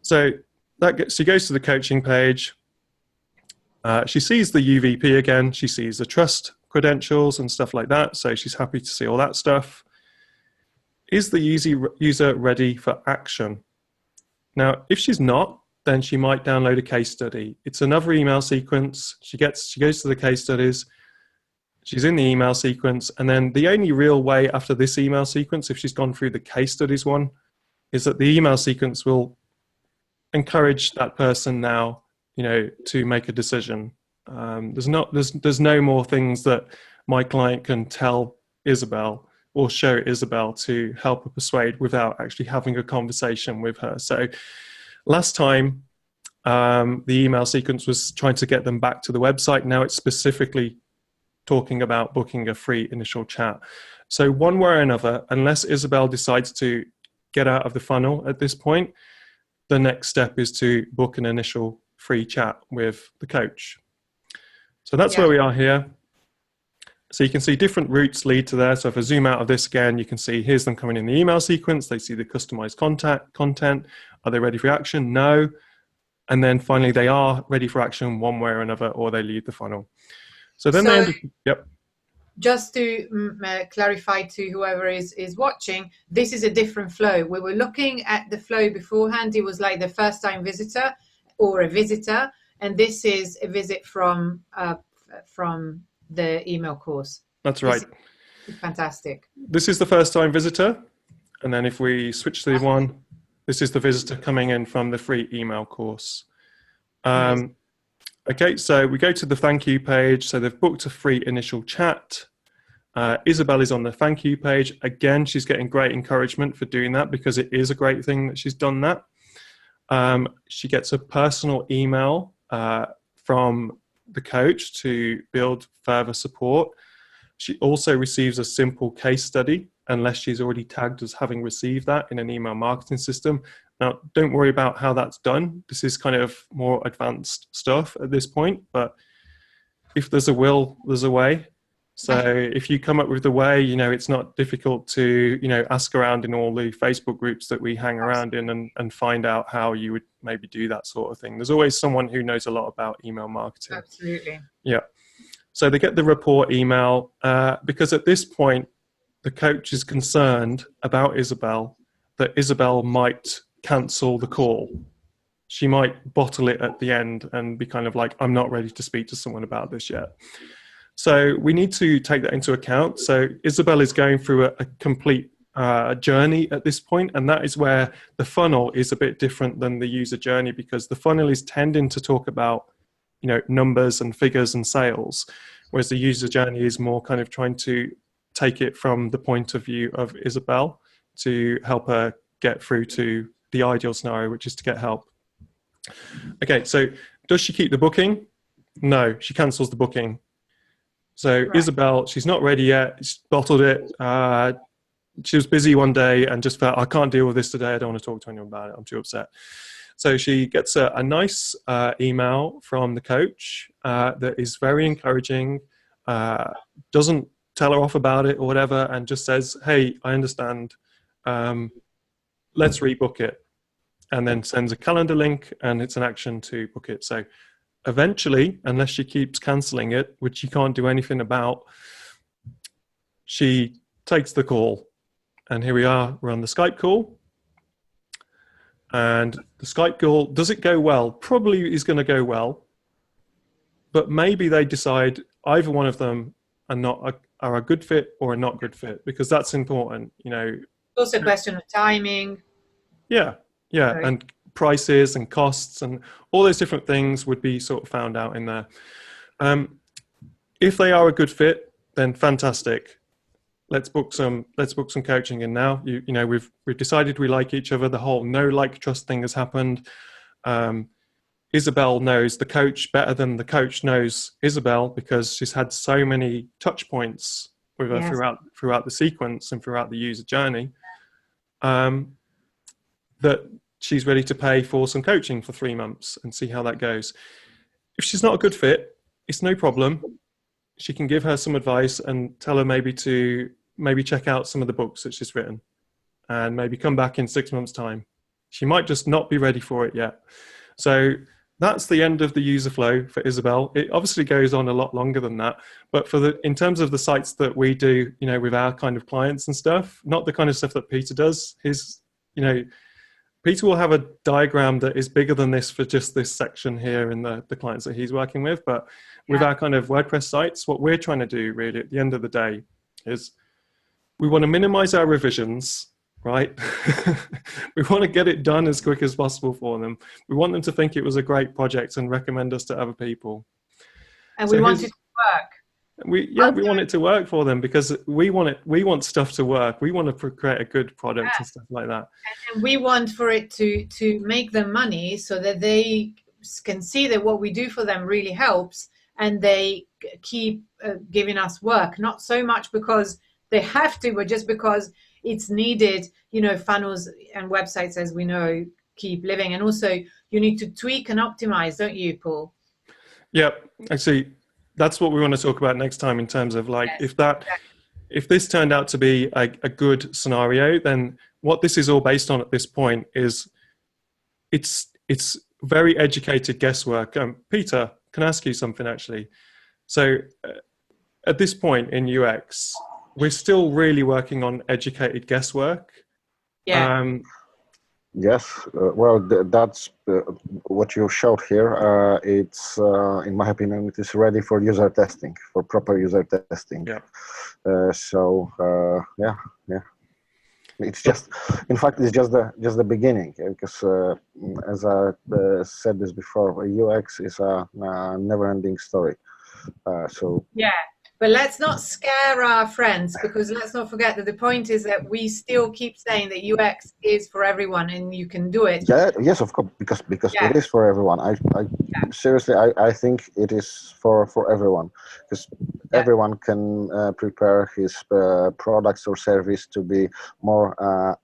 So she goes to the coaching page. She sees the UVP again. She sees the trust credentials and stuff like that. So she's happy to see all that stuff. Is the user ready for action? Now, if she's not, then she might download a case study. It's another email sequence. She goes to the case studies. She's in the email sequence. And then the only real way after this email sequence, if she's gone through the case studies one, is that the email sequence will encourage that person now, to make a decision. There's no more things that my client can tell Isabel or show Isabel to help her persuade without actually having a conversation with her. So last time, the email sequence was trying to get them back to the website. Now it's specifically talking about booking a free initial chat. So one way or another, unless Isabel decides to get out of the funnel at this point, the next step is to book an initial free chat with the coach. So that's where we are here. So you can see different routes lead to there. So if I zoom out of this again, you can see here's them coming in the email sequence. They see the customized content. Are they ready for action? No. And then finally, they are ready for action one way or another, or they leave the funnel. So then just to clarify to whoever is watching, this is a different flow. We were looking at the flow beforehand. It was like the first time visitor or a visitor, and this is a visit from the email course. That's right. Fantastic. This is the first time visitor, and then if we switch to the one, this is the visitor coming in from the free email course. Nice. Okay, so we go to the thank you page. So they've booked a free initial chat. Isabel is on the thank you page. Again, she's getting great encouragement for doing that because it is a great thing that she's done that. She gets a personal email from the coach to build further support. She also receives a simple case study, unless she's already tagged as having received that in an email marketing system. Now, don't worry about how that's done. This is kind of more advanced stuff at this point, but if there's a will, there's a way. So if you come up with the way, it's not difficult to, ask around in all the Facebook groups that we hang around in and find out how you would maybe do that sort of thing. There's always someone who knows a lot about email marketing. Absolutely. Yeah. So they get the report email because at this point, the coach is concerned about Isabel, that Isabel might cancel the call. She might bottle it at the end and be kind of like, I'm not ready to speak to someone about this yet. So we need to take that into account. So Isabel is going through a complete journey at this point, and that is where the funnel is a bit different than the user journey, because the funnel is tending to talk about, numbers and figures and sales, whereas the user journey is more kind of trying to take it from the point of view of Isabel to help her get through to the ideal scenario, which is to get help. Okay, so does she keep the booking? No, she cancels the booking. So right. Isabel, she's not ready yet. She's bottled it. She was busy one day and just felt, I can't deal with this today. I don't want to talk to anyone about it. I'm too upset. So she gets a nice email from the coach that is very encouraging, doesn't tell her off about it or whatever, and just says, hey, I understand. Let's rebook it. And then sends a calendar link, and it's an action to book it. So eventually, unless she keeps cancelling it, which she can't do anything about, she takes the call. And here we are, we're on the Skype call. And the Skype call, does it go well? Probably is going to go well. But maybe they decide either one of them are a good fit or a not good fit, because that's important, It's also a question of timing. Yeah, right. And prices and costs and all those different things would be sort of found out in there. If they are a good fit, then fantastic. Let's book some coaching in now. We've decided we like each other. The whole no like trust thing has happened. Isabel knows the coach better than the coach knows Isabel, because she's had so many touch points with her throughout the sequence and throughout the user journey, that she's ready to pay for some coaching for 3 months and see how that goes. If she's not a good fit, it's no problem. She can give her some advice and tell her maybe check out some of the books that she's written and maybe come back in 6 months' time. She might just not be ready for it yet. So that's the end of the user flow for Isabel. It obviously goes on a lot longer than that, but in terms of the sites that we do, with our kind of clients and stuff, not the kind of stuff that Peter does. Peter will have a diagram that is bigger than this for just this section here in the clients that he's working with. But with our kind of WordPress sites, what we're trying to do really at the end of the day is we want to minimize our revisions, right? We want to get it done as quick as possible for them. We want them to think it was a great project and recommend us to other people. And we want it to work. We want it to work for them, because we want stuff to work. We want to create a good product and stuff like that. And we want for it to make them money, so that they can see that what we do for them really helps, and they keep giving us work, not so much because they have to, but just because it's needed. Funnels and websites, as we know, keep living. And also you need to tweak and optimize, don't you, Paul? Yeah, actually, that's what we want to talk about next time, in terms of if this turned out to be a good scenario, then what this is all based on at this point is it's very educated guesswork. Peter, can I ask you something actually? So at this point in UX, we're still really working on educated guesswork. Yeah. Yes, well, that's what you showed here. It's, in my opinion, it is ready for user testing, for proper user testing. Yeah. Yeah. It's just, in fact, it's just the beginning, because as I said this before, UX is a never-ending story. So yeah, but let's not scare our friends, because let's not forget that the point is that we still keep saying that UX is for everyone and you can do it. yeah, yes, of course, because Yeah. it is for everyone. Seriously, I think it is for everyone, because everyone can prepare his products or service to be more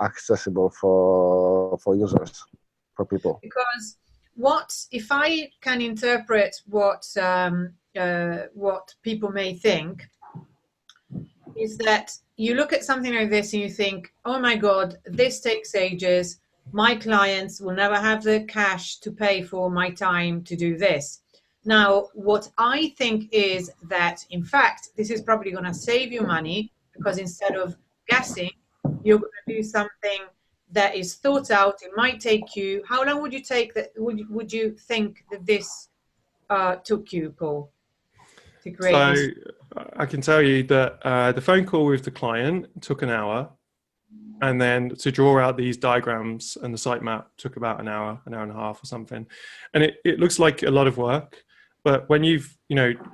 accessible for users, for people. Because if I can interpret what people may think, is that you look at something like this and you think, oh my God, this takes ages. My clients will never have the cash to pay for my time to do this. Now, what I think is that, in fact, this is probably going to save you money, because instead of guessing, you're going to do something that is thought out. It might take you, how long would you take that? Would you think that this took you, Paul, to create So this? I can tell you that the phone call with the client took an hour, and then to draw out these diagrams and the sitemap took about an hour and a half or something. And it looks like a lot of work, but when you've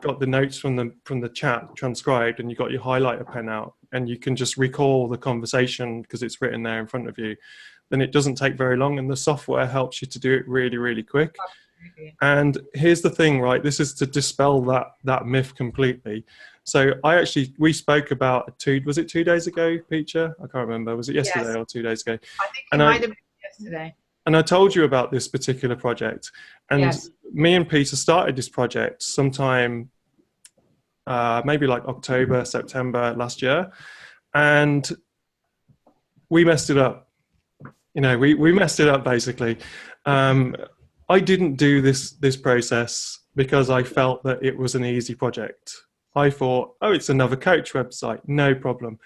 got the notes from the chat transcribed and you got your highlighter pen out and you can just recall the conversation because it's written there in front of you, then it doesn't take very long, and the software helps you to do it really, really quick. And here's the thing, right? This is to dispel that myth completely. So we spoke about was it 2 days ago, Piccia? I can't remember. Was it yesterday or 2 days ago? I think it might have been yesterday. And I told you about this particular project. And me and Peter started this project sometime, maybe like October, September last year. And we messed it up. We messed it up basically. I didn't do this process because I felt that it was an easy project. I thought, oh, it's another coach website, no problem.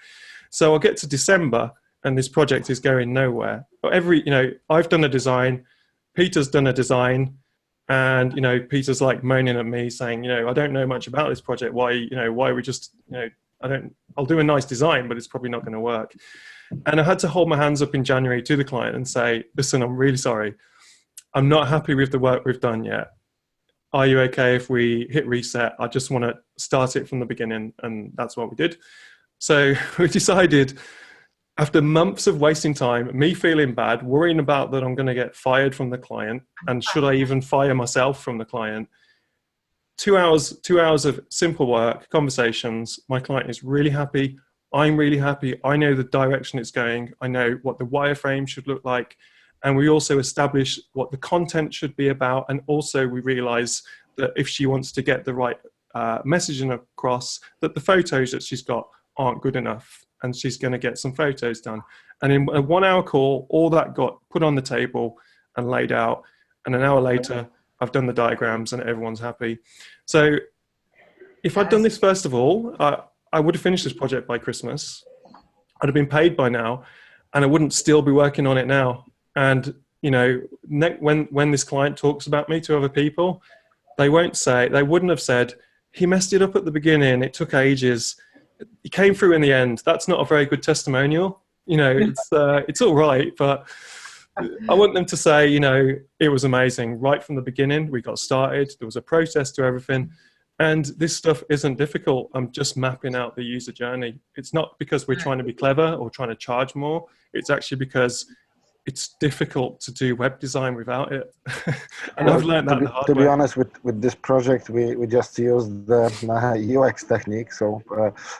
So I'll get to December and this project is going nowhere. I've done a design, Peter's done a design, and Peter's like moaning at me saying, I don't know much about this project. Why are we just, I'll do a nice design, but it's probably not going to work. And I had to hold my hands up in January to the client and say, listen, I'm really sorry. I'm not happy with the work we've done yet. Are you okay if we hit reset? I just want to start it from the beginning. And that's what we did. So we decided, after months of wasting time, me feeling bad, worrying about that I'm going to get fired from the client, and should I even fire myself from the client, 2 hours of simple work, conversations. My client is really happy. I'm really happy. I know the direction it's going. I know what the wireframe should look like. And we also establish what the content should be about. And also we realize that if she wants to get the right messaging across, that the photos that she's got aren't good enough. And she's going to get some photos done. And in a 1 hour call, all that got put on the table and laid out. And an hour later, I've done the diagrams and everyone's happy. So if I'd done this first of all, I would have finished this project by Christmas. I'd have been paid by now, and I wouldn't still be working on it now. And, when this client talks about me to other people, they wouldn't have said, he messed it up at the beginning, it took ages, he came through in the end. That's not a very good testimonial. It's all right, but I want them to say, it was amazing right from the beginning. We got started. There was a process to everything. And this stuff isn't difficult. I'm just mapping out the user journey. It's not because we're trying to be clever or trying to charge more. It's actually because it's difficult to do web design without it. And I've learned that the hard way. To be honest, with this project, we just used the UX technique. So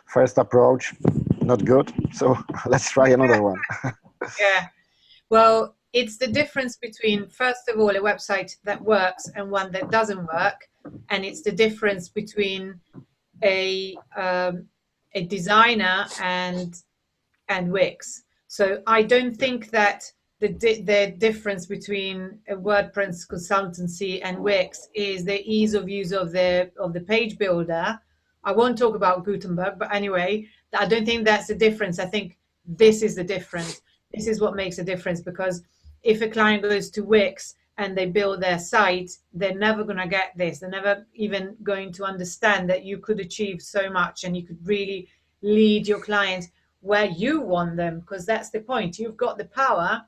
first approach, not good. So let's try another one. Yeah. Well, it's the difference between, first of all, a website that works and one that doesn't work. And it's the difference between a designer and Wix. So I don't think that the difference between a WordPress consultancy and Wix is the ease of use of the page builder. I won't talk about Gutenberg, but anyway, I don't think that's the difference. I think this is the difference. This is what makes a difference, because if a client goes to Wix and they build their site, they're never going to get this. They're never even going to understand that you could achieve so much and you could really lead your client where you want them, because that's the point. You've got the power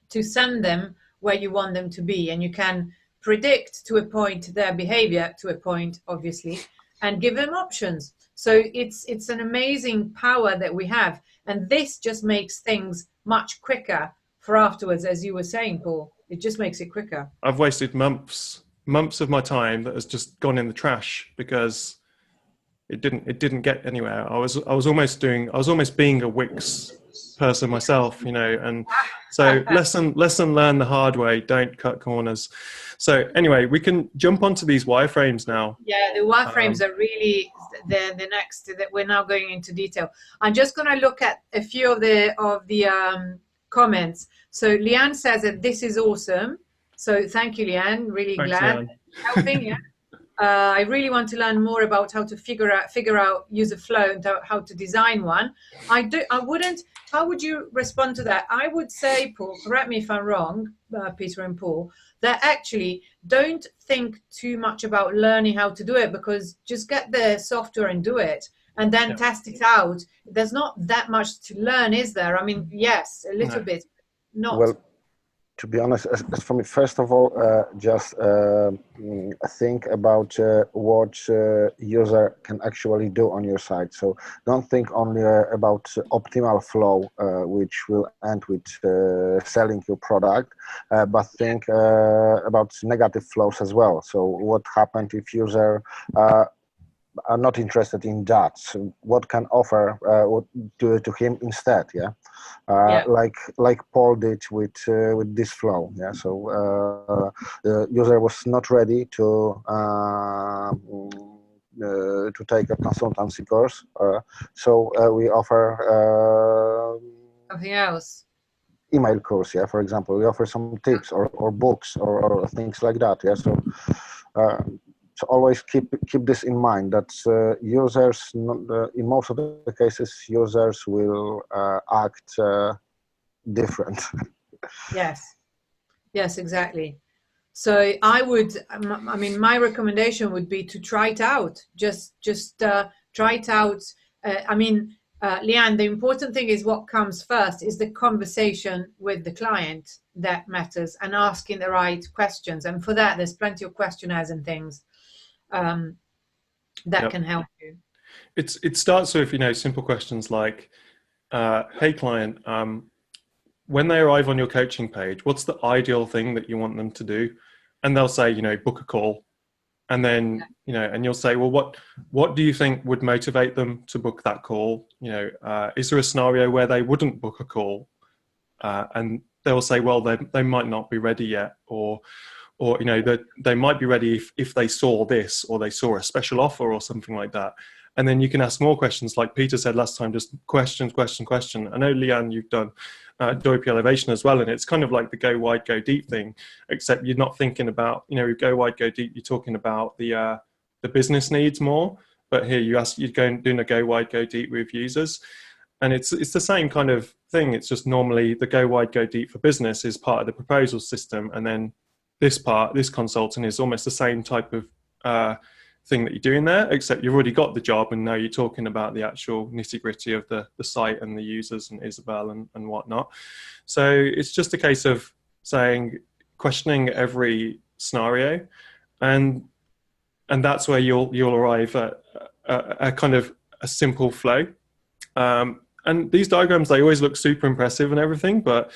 to send them where you want them to be, and you can predict to a point their behavior, to a point, obviously, and give them options. So it's an amazing power that we have, and this just makes things much quicker for afterwards, as you were saying, Paul. It just makes it quicker. I've wasted months of my time that has just gone in the trash because it didn't get anywhere. I was almost being a Wix person myself, you know, and so lesson learned the hard way. Don't cut corners. So anyway, we can jump onto these wireframes now. Yeah, the wireframes are really the next that we're now going into detail. I'm just going to look at a few of the comments. So Leanne says that this is awesome. So thank you, Leanne. Really Thanks, glad Leanne. helping. Yeah. I really want to learn more about how to figure out user flow and how to design one. How would you respond to that? I would say, Paul, correct me if I'm wrong, Peter and Paul, that actually don't think too much about learning how to do it, because just get the software and do it, and then test it out. There's not that much to learn, is there? I mean, yes, a little bit, not. Well, to be honest, as for me, first of all, just think about what user can actually do on your site. So don't think only about optimal flow, which will end with selling your product, but think about negative flows as well. So what happened if user are not interested in that? So what can offer to him instead? Like Paul did with this flow. So the user was not ready to take a consultancy course, so we offer Something else. Email course. For example, we offer some tips or books or things like that. So always keep this in mind, that users, in most of the cases, users will act different. Yes, exactly. So I mean, my recommendation would be to try it out. Just try it out. Leanne, the important thing is what comes first is the conversation with the client that matters, and asking the right questions. And for that, there's plenty of questionnaires and things that can help you. It starts with, simple questions like, hey client, when they arrive on your coaching page, what's the ideal thing that you want them to do? And they'll say, book a call. And then, and you'll say, well, what do you think would motivate them to book that call? Is there a scenario where they wouldn't book a call? And they'll say, well, they might not be ready yet, or that they might be ready if they saw this, or they saw a special offer or something like that. And then you can ask more questions, like Peter said last time, just question. I know, Leanne, you've done DOIP Elevation as well, and it's kind of like the go wide, go deep thing, except you're not thinking about, go wide, go deep, you're talking about the business needs more. But here you're doing a go wide, go deep with users. And it's the same kind of thing. It's just normally the go wide, go deep for business is part of the proposal system, and then this consultant is almost the same type of thing that you're doing there, except you've already got the job, and now you're talking about the actual nitty gritty of the site and the users and Isabel and whatnot. So it's just a case of questioning every scenario, and that's where you'll arrive at a kind of a simple flow. And these diagrams, they always look super impressive and everything, but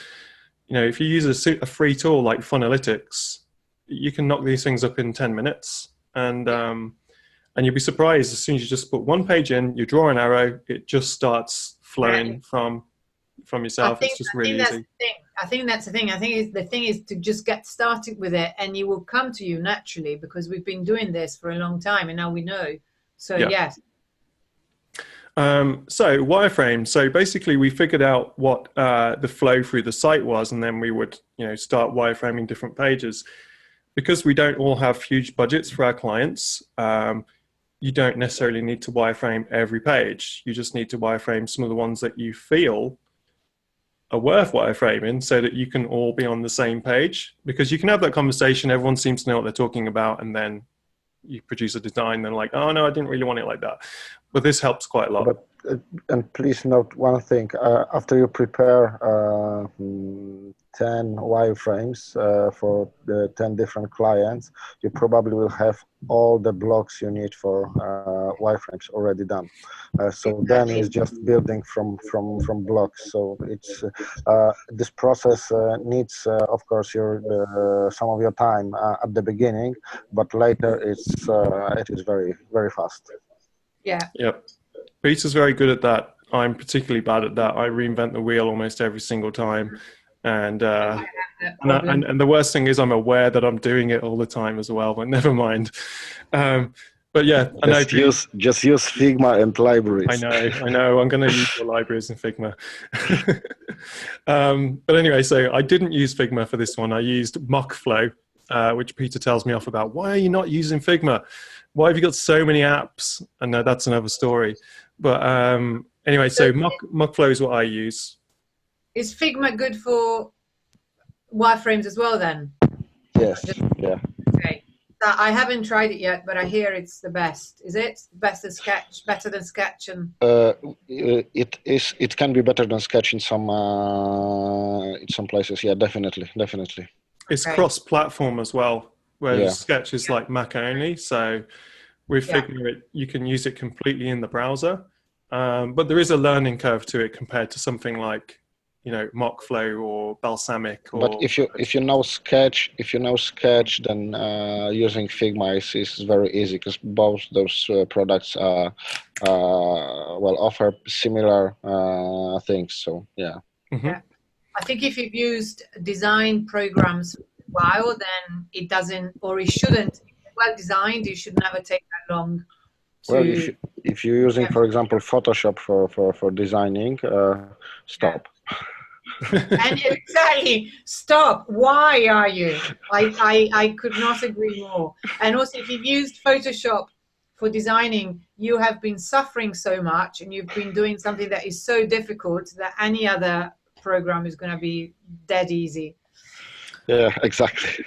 if you use a free tool like Funalytics, you can knock these things up in 10 minutes. And you'll be surprised, as soon as you just put one page in, you draw an arrow, it just starts flowing from yourself. It's just really easy. I think that's the thing. I think the thing is to just get started with it, and you will come to you naturally, because we've been doing this for a long time and now we know. So yes. So wireframe. So basically we figured out what the flow through the site was, and then we would start wireframing different pages. Because we don't all have huge budgets for our clients, you don't necessarily need to wireframe every page. You just need to wireframe some of the ones that you feel are worth wireframing, so that you can all be on the same page. Because you can have that conversation, everyone seems to know what they're talking about, and then you produce a design and like, oh no, I didn't really want it like that. But this helps quite a lot. and please note one thing. After you prepare 10 wireframes for the 10 different clients, you probably will have all the blocks you need for wireframes already done. So then it's just building from blocks. So it's this process needs, of course, some of your time at the beginning, but later it is very, very fast. Yeah. Yep. Peter's very good at that. I'm particularly bad at that. I reinvent the wheel almost every single time. And and the worst thing is I'm aware that I'm doing it all the time as well, but never mind. But yeah, I know. Just use Figma and libraries. I know. I'm going to use your libraries in Figma. But anyway, so I didn't use Figma for this one. I used Mockflow, which Peter tells me off about. Why are you not using Figma? Why have you got so many apps? And that's another story. But anyway, so Mockflow is what I use. Is Figma good for wireframes as well then? Yes, yeah. Okay. So I haven't tried it yet, but I hear it's the best. Is it better than Sketch? And it can be better than Sketch in some places. Yeah, definitely. It's okay. cross-platform as well, whereas Sketch is like Mac only. So with Figma, you can use it completely in the browser, but there is a learning curve to it compared to something like Mockflow or Balsamic. But if you know Sketch, then using Figma is very easy, because both those products offer similar things. So yeah. Mm-hmm. Yeah. I think if you've used design programs for a while, then it doesn't, or it shouldn't. If it's well designed, it should never take that long. Well, if you're using, for example, Photoshop for designing, stop. And exactly, stop. Why are you? I could not agree more. And also, if you've used Photoshop for designing, you have been suffering so much, and you've been doing something that is so difficult that any other program is going to be dead easy. Yeah, exactly.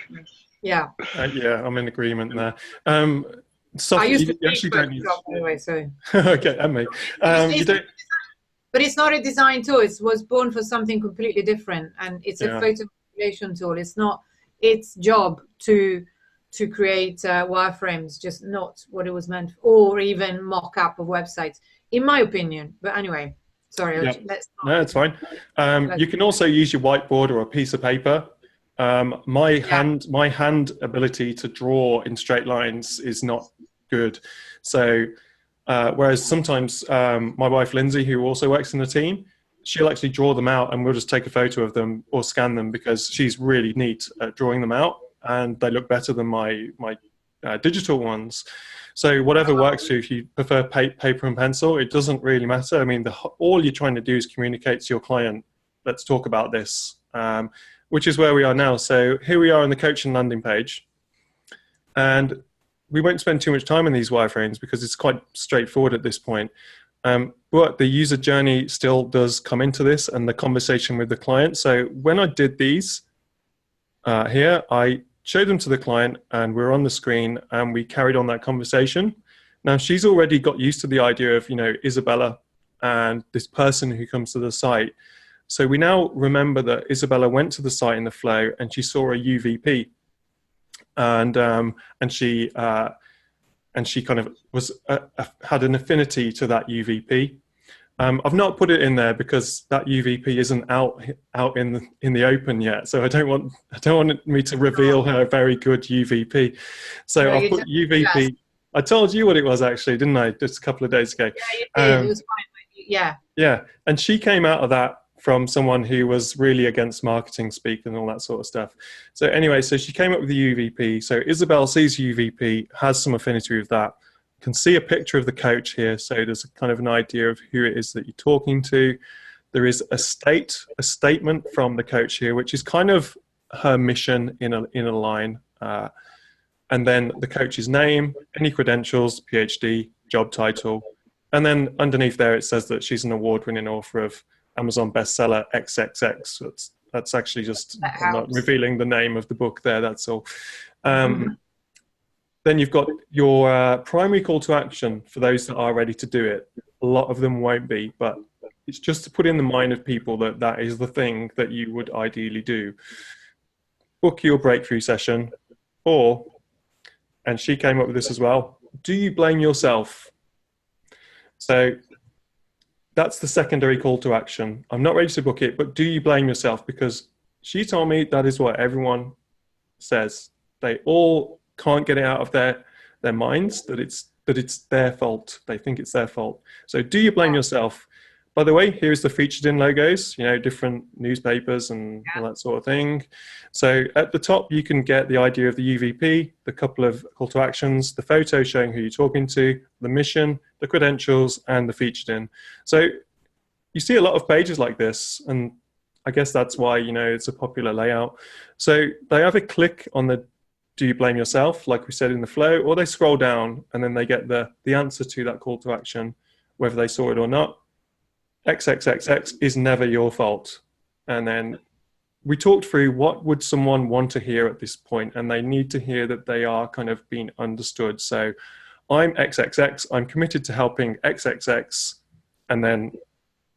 Yeah. Yeah, I'm in agreement there. I used to actually don't use. Anyway, so. Okay, and me. You don't. But it's not a design tool. It was born for something completely different, and it's a photo manipulation tool. It's not its job to create wireframes, just not what it was meant for, or even mock-up of websites, in my opinion. But anyway, sorry. Let's not. No, it's fine. You can also use your whiteboard or a piece of paper. My hand ability to draw in straight lines is not good. So whereas sometimes my wife Lindsay, who also works in the team, she'll actually draw them out, and we'll just take a photo of them or scan them, because she's really neat at drawing them out, and they look better than my digital ones. So whatever works for you. If you prefer paper and pencil, it doesn't really matter. I mean, all you're trying to do is communicate to your client, let's talk about this, which is where we are now. So here we are on the coaching landing page, and we won't spend too much time on these wireframes because it's quite straightforward at this point. But the user journey still does come into this, and the conversation with the client. So when I did these here, I showed them to the client, and we're on the screen, and we carried on that conversation. Now she's already got used to the idea of, Isabella and this person who comes to the site. So we now remember that Isabella went to the site in the flow, and she saw a UVP. And she kind of was had an affinity to that UVP. I've not put it in there because that UVP isn't out in the open yet, so I don't want me to reveal her very good UVP. So I'll put UVP. I told you what it was actually, didn't I? Just a couple of days ago. Yeah, you did. It was fine. Yeah. Yeah, and she came out of that from someone who was really against marketing speak and all that sort of stuff. So anyway, so she came up with the UVP. So Isabel sees UVP, has some affinity with that, can see a picture of the coach here. So there's a kind of an idea of who it is that you're talking to. There is a statement from the coach here, which is kind of her mission in a line. And then the coach's name, any credentials, PhD, job title. And then underneath there, it says that she's an award-winning author of Amazon bestseller XXX. That's actually just not revealing the name of the book there, that's all. Then you've got your primary call to action for those that are ready to do it. A lot of them won't be, but it's just to put in the mind of people that that is the thing that you would ideally do. Book your breakthrough session, or, and she came up with this as well, do you blame yourself? So that's the secondary call to action. I'm not ready to book it, but do you blame yourself? Because she told me that is what everyone says. They all can't get it out of their minds that it's their fault. They think it's their fault. So do you blame yourself? By the way, here's the featured in logos, you know, different newspapers and all that sort of thing. So at the top, you can get the idea of the UVP, the couple of call to actions, the photo showing who you're talking to, the mission, the credentials, and the featured in. So you see a lot of pages like this, and I guess that's why, you know, it's a popular layout. So they either click on the do you blame yourself, like we said in the flow, or they scroll down and then they get the answer to that call to action, whether they saw it or not. XXXX is never your fault. And then we talked through what would someone want to hear at this point, and they need to hear that they are kind of being understood. So I'm XXX, I'm committed to helping XXX, and then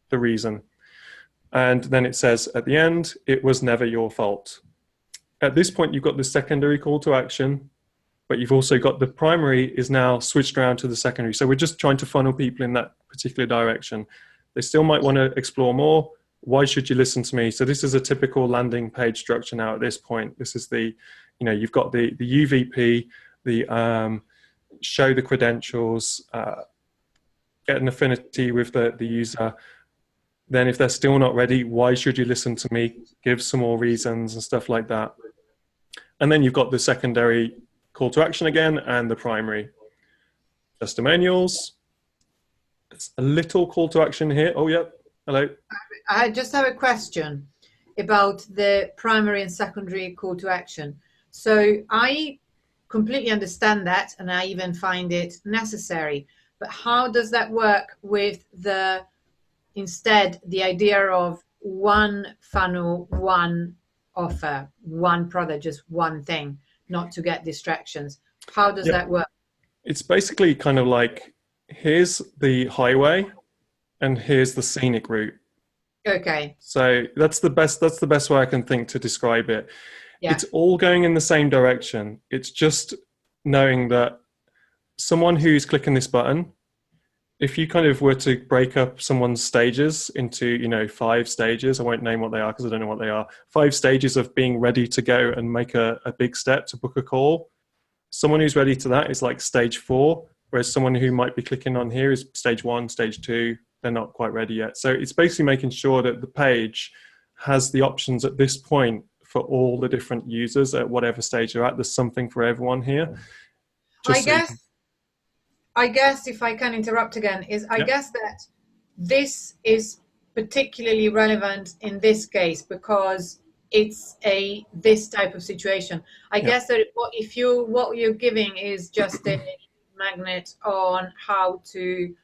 the reason. And then it says at the end, it was never your fault. At this point, you've got the secondary call to action, but you've also got the primary is now switched around to the secondary. So we're just trying to funnel people in that particular direction. They still might want to explore more. Why should you listen to me? So this is a typical landing page structure now at this point. This is the, you know, you've got the UVP, the show the credentials, get an affinity with the user. Then if they're still not ready, why should you listen to me? Give some more reasons and stuff like that. And then you've got the secondary call to action again and the primary. Testimonials. It's a little call to action here. Oh, yeah. Hello. I just have a question about the primary and secondary call to action. So I completely understand that, and I even find it necessary. But how does that work with instead the idea of one funnel, one offer, one product, just one thing, not to get distractions? How does that work? It's basically kind of like, here's the highway and here's the scenic route. Okay. So that's the best way I can think to describe it. Yeah. It's all going in the same direction. It's just knowing that someone who's clicking this button, if you kind of were to break up someone's stages into, you know, 5 stages, I won't name what they are because I don't know what they are, 5 stages of being ready to go and make a big step to book a call. Someone who's ready to that is like stage 4, whereas someone who might be clicking on here is stage 1, stage 2, they're not quite ready yet. So it's basically making sure that the page has the options at this point for all the different users at whatever stage they're at. There's something for everyone here. I guess if I can interrupt again, I guess that this is particularly relevant in this case because it's this type of situation. I guess that what you're giving is just a magnet on how to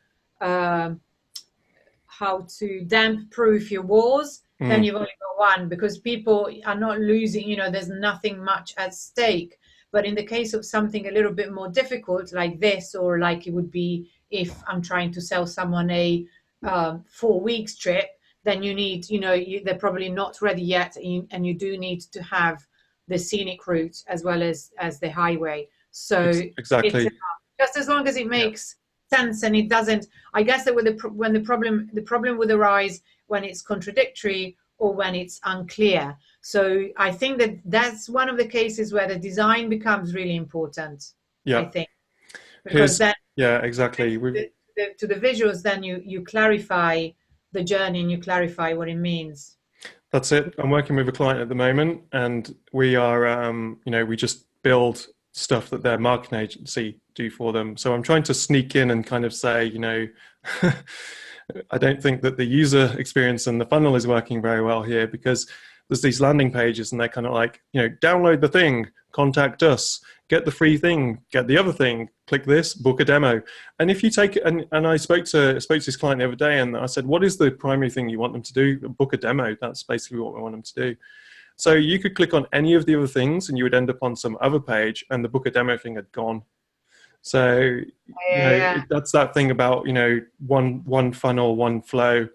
damp proof your walls, then you've only got one because people are not losing, you know, there's nothing much at stake. But in the case of something a little bit more difficult like this, or like it would be if I'm trying to sell someone a 4 weeks trip, then you need, you know, they're probably not ready yet, and you do need to have the scenic route as well as the highway. So exactly, it's just as long as it makes sense and it doesn't. I guess that when the problem would arise when it's contradictory or when it's unclear. So I think that's one of the cases where the design becomes really important. Yeah, I think because then exactly. To the visuals, then you clarify the journey and you clarify what it means. That's it. I'm working with a client at the moment, and we are, we just build stuff that their marketing agency do for them. So I'm trying to sneak in and kind of say, you know, I don't think that the user experience and the funnel is working very well here because there's these landing pages and they're kind of like, you know, download the thing, contact us, get the free thing, get the other thing, click this, book a demo. And if you take it, and I spoke to this client the other day and I said, what is the primary thing you want them to do? Book a demo. That's basically what we want them to do. So you could click on any of the other things and you would end up on some other page and the book a demo thing had gone. So, Yeah. that's that thing about, one funnel, one flow,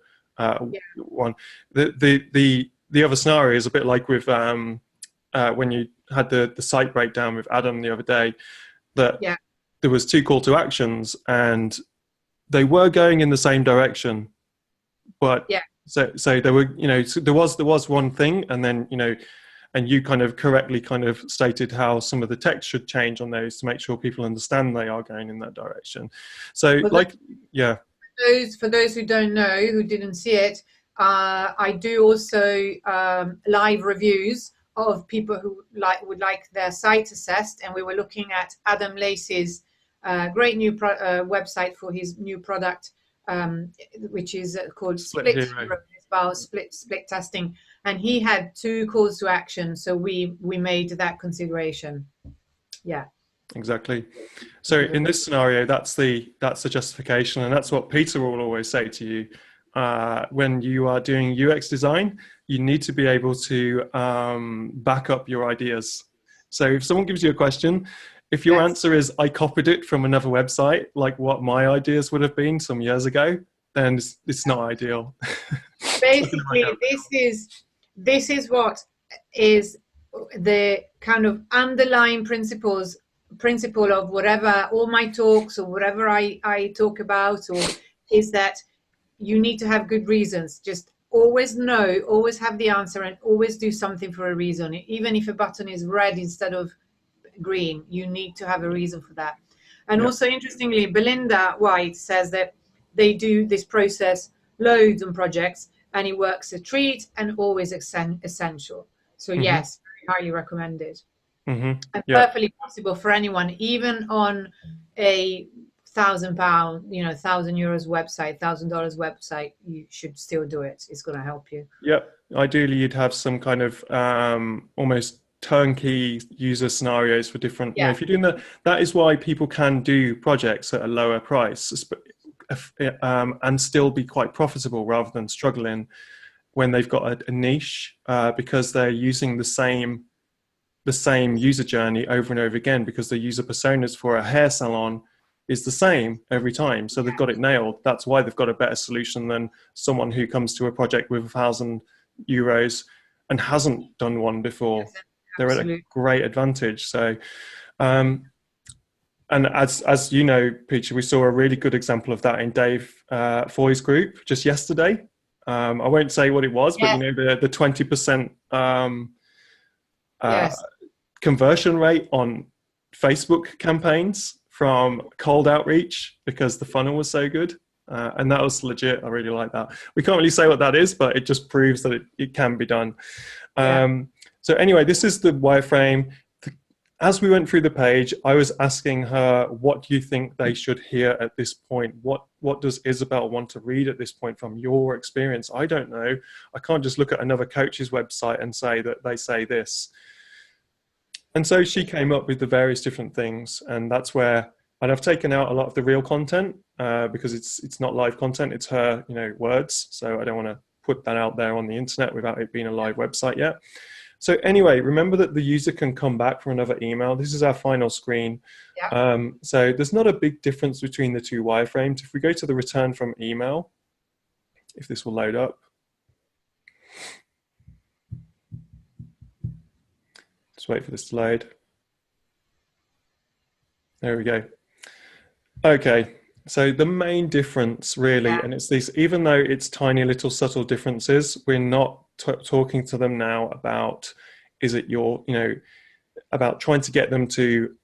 one. The other scenario is a bit like with when you had the site breakdown with Adam the other day, that Yeah. there was 2 call to actions and they were going in the same direction, but Yeah. so there were, so there was one thing, and then, and you kind of correctly kind of stated how some of the text should change on those to make sure people understand they are going in that direction. So For those who don't know, who didn't see it, I do also live reviews of people who would like their site assessed, and we were looking at Adam Lacey's great new website for his new product, which is called Split Hero. It's about split testing, and he had 2 calls to action, so we made that consideration. Yeah. Exactly. So in this scenario, that's the justification, and that's what Peter will always say to you. When you are doing UX design, you need to be able to back up your ideas. So if someone gives you a question, if your answer is, I copied it from another website, like what my ideas would have been some years ago, then it's not ideal. Basically, this is what is the kind of underlying principle of whatever, all my talks or whatever I talk about, or is that you need to have good reasons. Just always have the answer, and always do something for a reason. Even if a button is red instead of green, you need to have a reason for that. And also, interestingly, Belinda White says that they do this process loads on projects, and it works a treat and always essential. So yes, very highly recommended. And perfectly possible for anyone, even on a £1,000, €1,000 website, $1,000 website, you should still do it. It's going to help you. Yep. Ideally, you'd have some kind of almost turnkey user scenarios for different. If you're doing that is why people can do projects at a lower price and still be quite profitable rather than struggling when they've got a niche, because they're using the same user journey over and over again, because the user personas for a hair salon is the same every time. So they've got it nailed. That's why they've got a better solution than someone who comes to a project with €1,000 and hasn't done one before. Yes, they're at a great advantage. So, and as you know, Piccia, we saw a really good example of that in Dave Foy's group just yesterday. I won't say what it was, but the 20% conversion rate on Facebook campaigns from cold outreach because the funnel was so good. And that was legit. I really like that. We can't really say what that is, but it just proves that it can be done. So anyway, this is the wireframe. As we went through the page, I was asking her, what do you think they should hear at this point? What does Isabel want to read at this point from your experience? I don't know. I can't just look at another coach's website and say that they say this. And so she came up with the various different things, and that's where, and I've taken out a lot of the real content because it's not live content, it's her, words. So I don't want to put that out there on the internet without it being a live website yet. So anyway, remember that the user can come back from another email. This is our final screen. So there's not a big difference between the 2 wireframes. If we go to the return from email, if this will load up. Just wait for this to load. There we go. Okay, so the main difference really, and it's these, even though it's tiny little subtle differences, we're not talking to them now about, is it your, about trying to get them to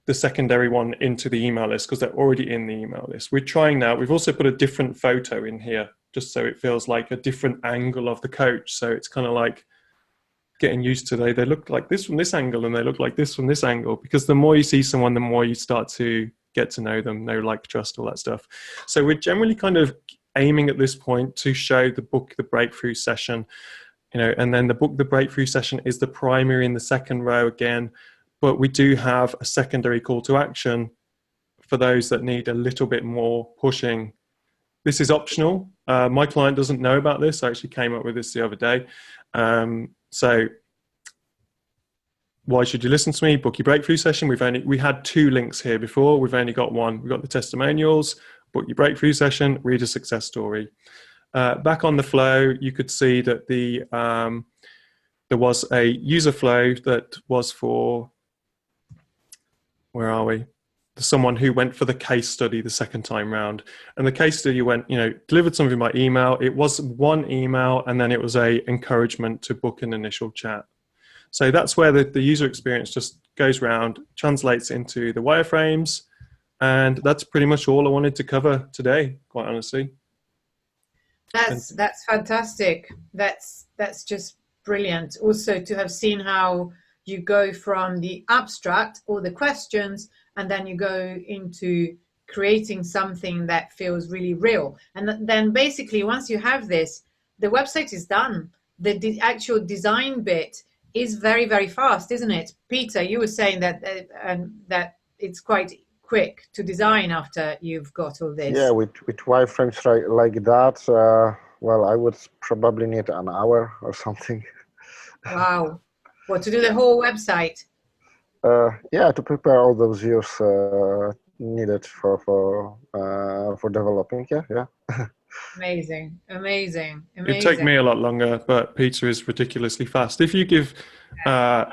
the secondary one into the email list because they're already in the email list. We're trying now, we've also put a different photo in here just so it feels like a different angle of the coach. So it's kind of like getting used to, they look like this from this angle and they look like this from this angle, because the more you see someone, the more you start to get to know them, know, like, trust, all that stuff. So we're generally kind of aiming at this point to show the book, the breakthrough session, and then the book, the breakthrough session is the primary in the second row again, but we do have a secondary call to action for those that need a little bit more pushing. This is optional. My client doesn't know about this. I actually came up with this the other day. So why should you listen to me? Book your breakthrough session. We had 2 links here before. We've only got one. We've got the testimonials, book your breakthrough session, read a success story. Back on the flow, you could see that there was a user flow that was for, where are we? Someone who went for the case study the second time round. And the case study went, delivered something by email. It was 1 email, and then it was a encouragement to book an initial chat. So that's where the user experience just goes round, translates into the wireframes. And that's pretty much all I wanted to cover today, quite honestly. That's fantastic. That's just brilliant. Also to have seen how you go from the abstract or the questions, and then you go into creating something that feels really real. And then basically once you have this, the website is done. The actual design bit is very, very fast, isn't it? Peter, you were saying that that it's quite quick to design after you've got all this. Yeah, with wireframes like that, well, I would probably need an hour or something. Wow. What, to do the whole website? Yeah, to prepare all those views needed for developing. Yeah. Amazing. It'd take me a lot longer, but Peter is ridiculously fast. If you give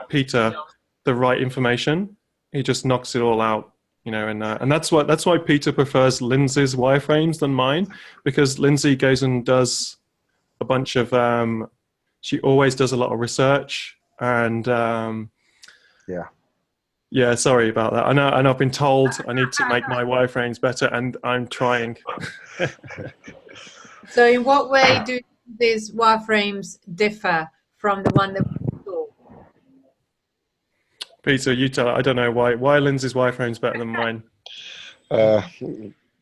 Peter the right information, he just knocks it all out. And that's why Peter prefers Lindsay's wireframes than mine, because Lindsay goes and does a bunch of she always does a lot of research, and yeah, sorry about that. I know, and I've been told I need to make my wireframes better, and I'm trying. So in what way do these wireframes differ from the one that we saw? Peter, you tell. I don't know why Lindsay's wireframe's better than mine.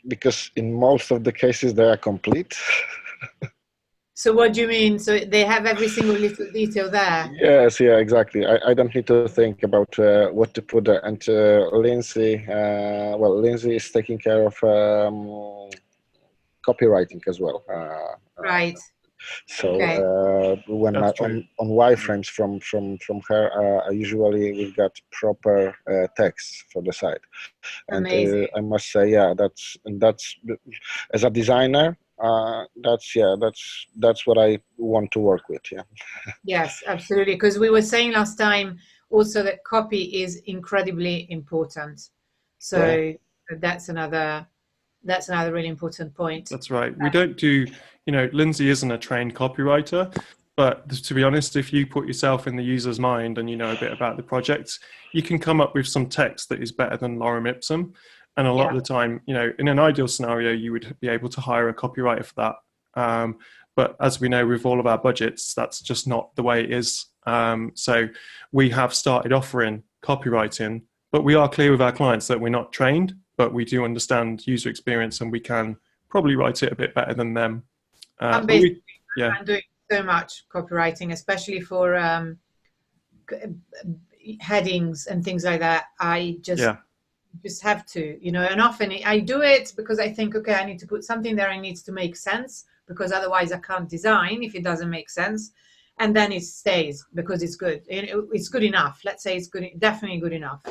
Because in most of the cases they are complete. So what do you mean? So they have every single little detail there? Yes, yeah, exactly. I don't need to think about what to put there. And Lindsay, Lindsay is taking care of copywriting as well. Right. So okay. When on wireframes from her, I usually we got proper text for the site. Amazing. And I must say, yeah, that's as a designer. That's what I want to work with. Yeah. Yes, absolutely. Because we were saying last time also that copy is incredibly important. So that's another really important point. That's right. We don't do, Lindsay isn't a trained copywriter, but to be honest, if you put yourself in the user's mind and you know a bit about the project, you can come up with some text that is better than lorem ipsum. And a lot of the time, in an ideal scenario, you would be able to hire a copywriter for that. But as we know, with all of our budgets, that's just not the way it is. So we have started offering copywriting, but we are clear with our clients that we're not trained, but we do understand user experience and we can probably write it a bit better than them. I'm doing so much copywriting, especially for headings and things like that. I just have to, and often I do it because I think, okay, I need to put something there, it needs to make sense, because otherwise I can't design if it doesn't make sense. And then it stays because it's good. It's good enough. Let's say it's good, definitely good enough.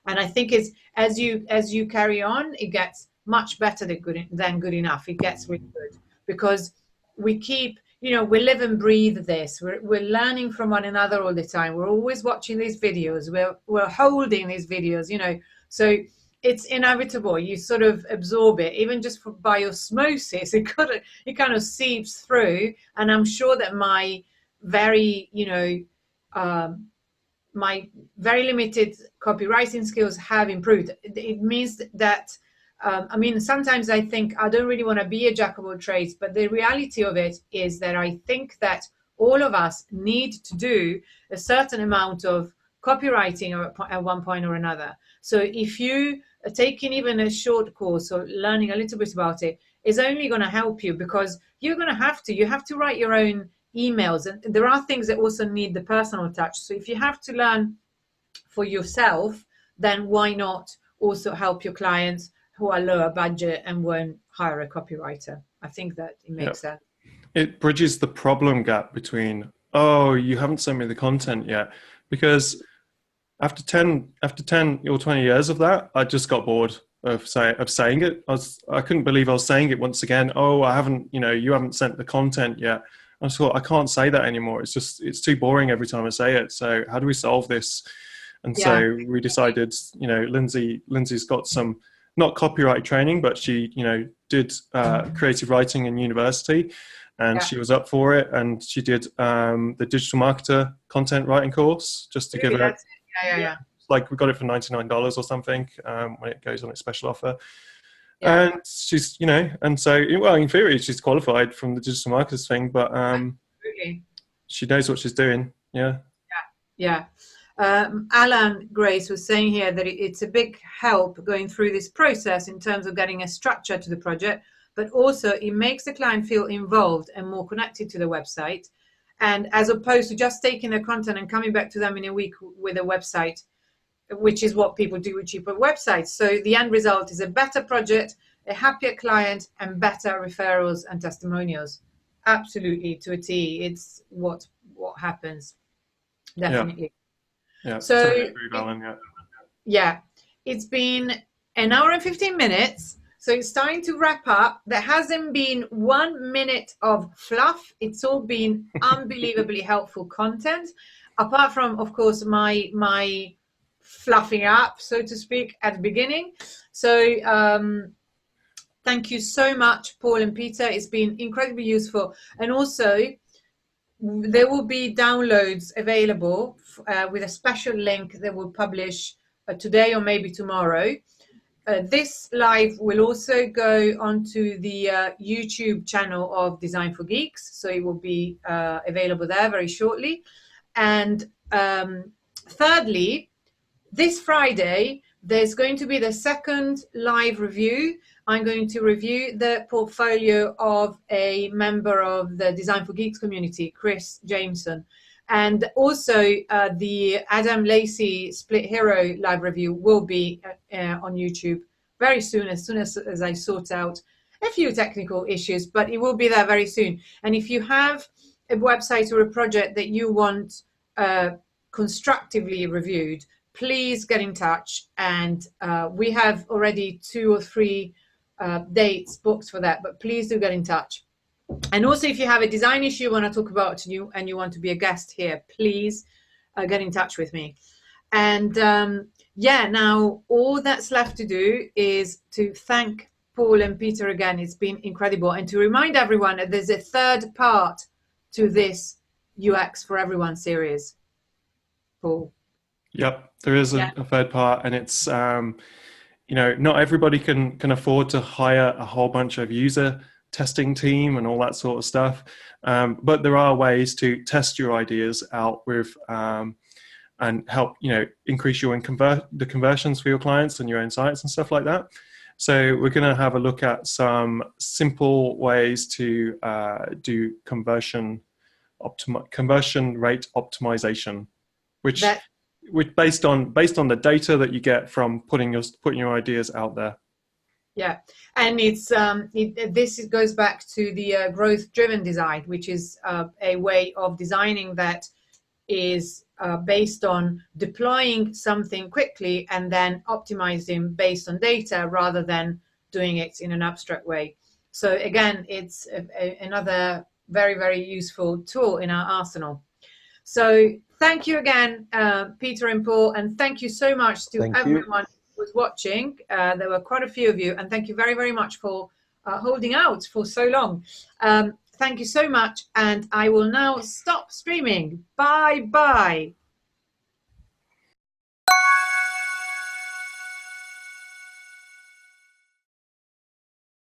And I think it's as you carry on, it gets much better than good enough. It gets really good because we keep, we live and breathe this. We're learning from one another all the time. We're always watching these videos. We're holding these videos, So it's inevitable. You sort of absorb it, even just by osmosis. It kind of seeps through. And I'm sure that my very, my very limited copywriting skills have improved. It means that, sometimes I think I don't really want to be a jack of all trades, but the reality of it is that I think that all of us need to do a certain amount of copywriting at one point or another. So if you are taking even a short course or learning a little bit about it, is only going to help you, because you have to write your own emails, and there are things that also need the personal touch. So if you have to learn for yourself, then why not also help your clients who are lower budget and won't hire a copywriter? I think that it makes sense. It bridges the problem gap between, oh, you haven't sent me the content yet, because after 10 or 20 years of that, I just got bored of saying it. I couldn't believe I was saying it once again. Oh, I haven't, you haven't sent the content yet. I just thought, I can't say that anymore. It's too boring every time I say it. So how do we solve this? And so we decided, Lindsay's got some, not copyright training, but she, did creative writing in university, and she was up for it. And she did the digital marketer content writing course, just to give her, like we got it for $99 or something when it goes on its special offer. And she's, and so, well, in theory, she's qualified from the digital marketers thing, but she knows what she's doing. Alan Grace was saying here that it's a big help going through this process in terms of getting a structure to the project, but also it makes the client feel involved and more connected to the website. And as opposed to just taking the content and coming back to them in a week with a website, which is what people do with cheaper websites. So the end result is a better project, a happier client, and better referrals and testimonials. Absolutely, to a T. It's what happens. Definitely. So it's been an hour and 15 minutes. So it's time to wrap up. There hasn't been 1 minute of fluff. It's all been unbelievably helpful content, apart from, of course, my fluffing up, so to speak, at the beginning. So thank you so much, Paul and Peter. It's been incredibly useful. And also, there will be downloads available with a special link that we'll publish today or maybe tomorrow. This live will also go onto the YouTube channel of Design for Geeks, so it will be available there very shortly. And thirdly, this Friday, there's going to be the second live review. I'm going to review the portfolio of a member of the Design for Geeks community, Chris Jameson. And also the Adam Lacey Split Hero live review will be on YouTube very soon as I sort out a few technical issues, but it will be there very soon. And if you have a website or a project that you want constructively reviewed, please get in touch. And we have already 2 or 3 dates booked for that, but please do get in touch. And also, if you have a design issue you want to talk about and you want to be a guest here, please get in touch with me. And now all that's left to do is to thank Paul and Peter again. It's been incredible. And to remind everyone that there's a third part to this UX for Everyone series. Paul. Yep, there is a third part, and it's not everybody can afford to hire a whole bunch of user testing team and all that sort of stuff, but there are ways to test your ideas out with and help increase the conversions for your clients and your own sites and stuff like that. So we're going to have a look at some simple ways to do conversion rate optimization, which based on the data that you get from putting your ideas out there. Yeah, and it's this goes back to the growth-driven design, which is a way of designing that is based on deploying something quickly and then optimizing based on data rather than doing it in an abstract way. So again, it's another very, very useful tool in our arsenal. So thank you again, Peter and Paul, and thank you so much to everyone who was watching. There were quite a few of you, and thank you very, very much for holding out for so long. Thank you so much, and I will now stop streaming. Bye-bye.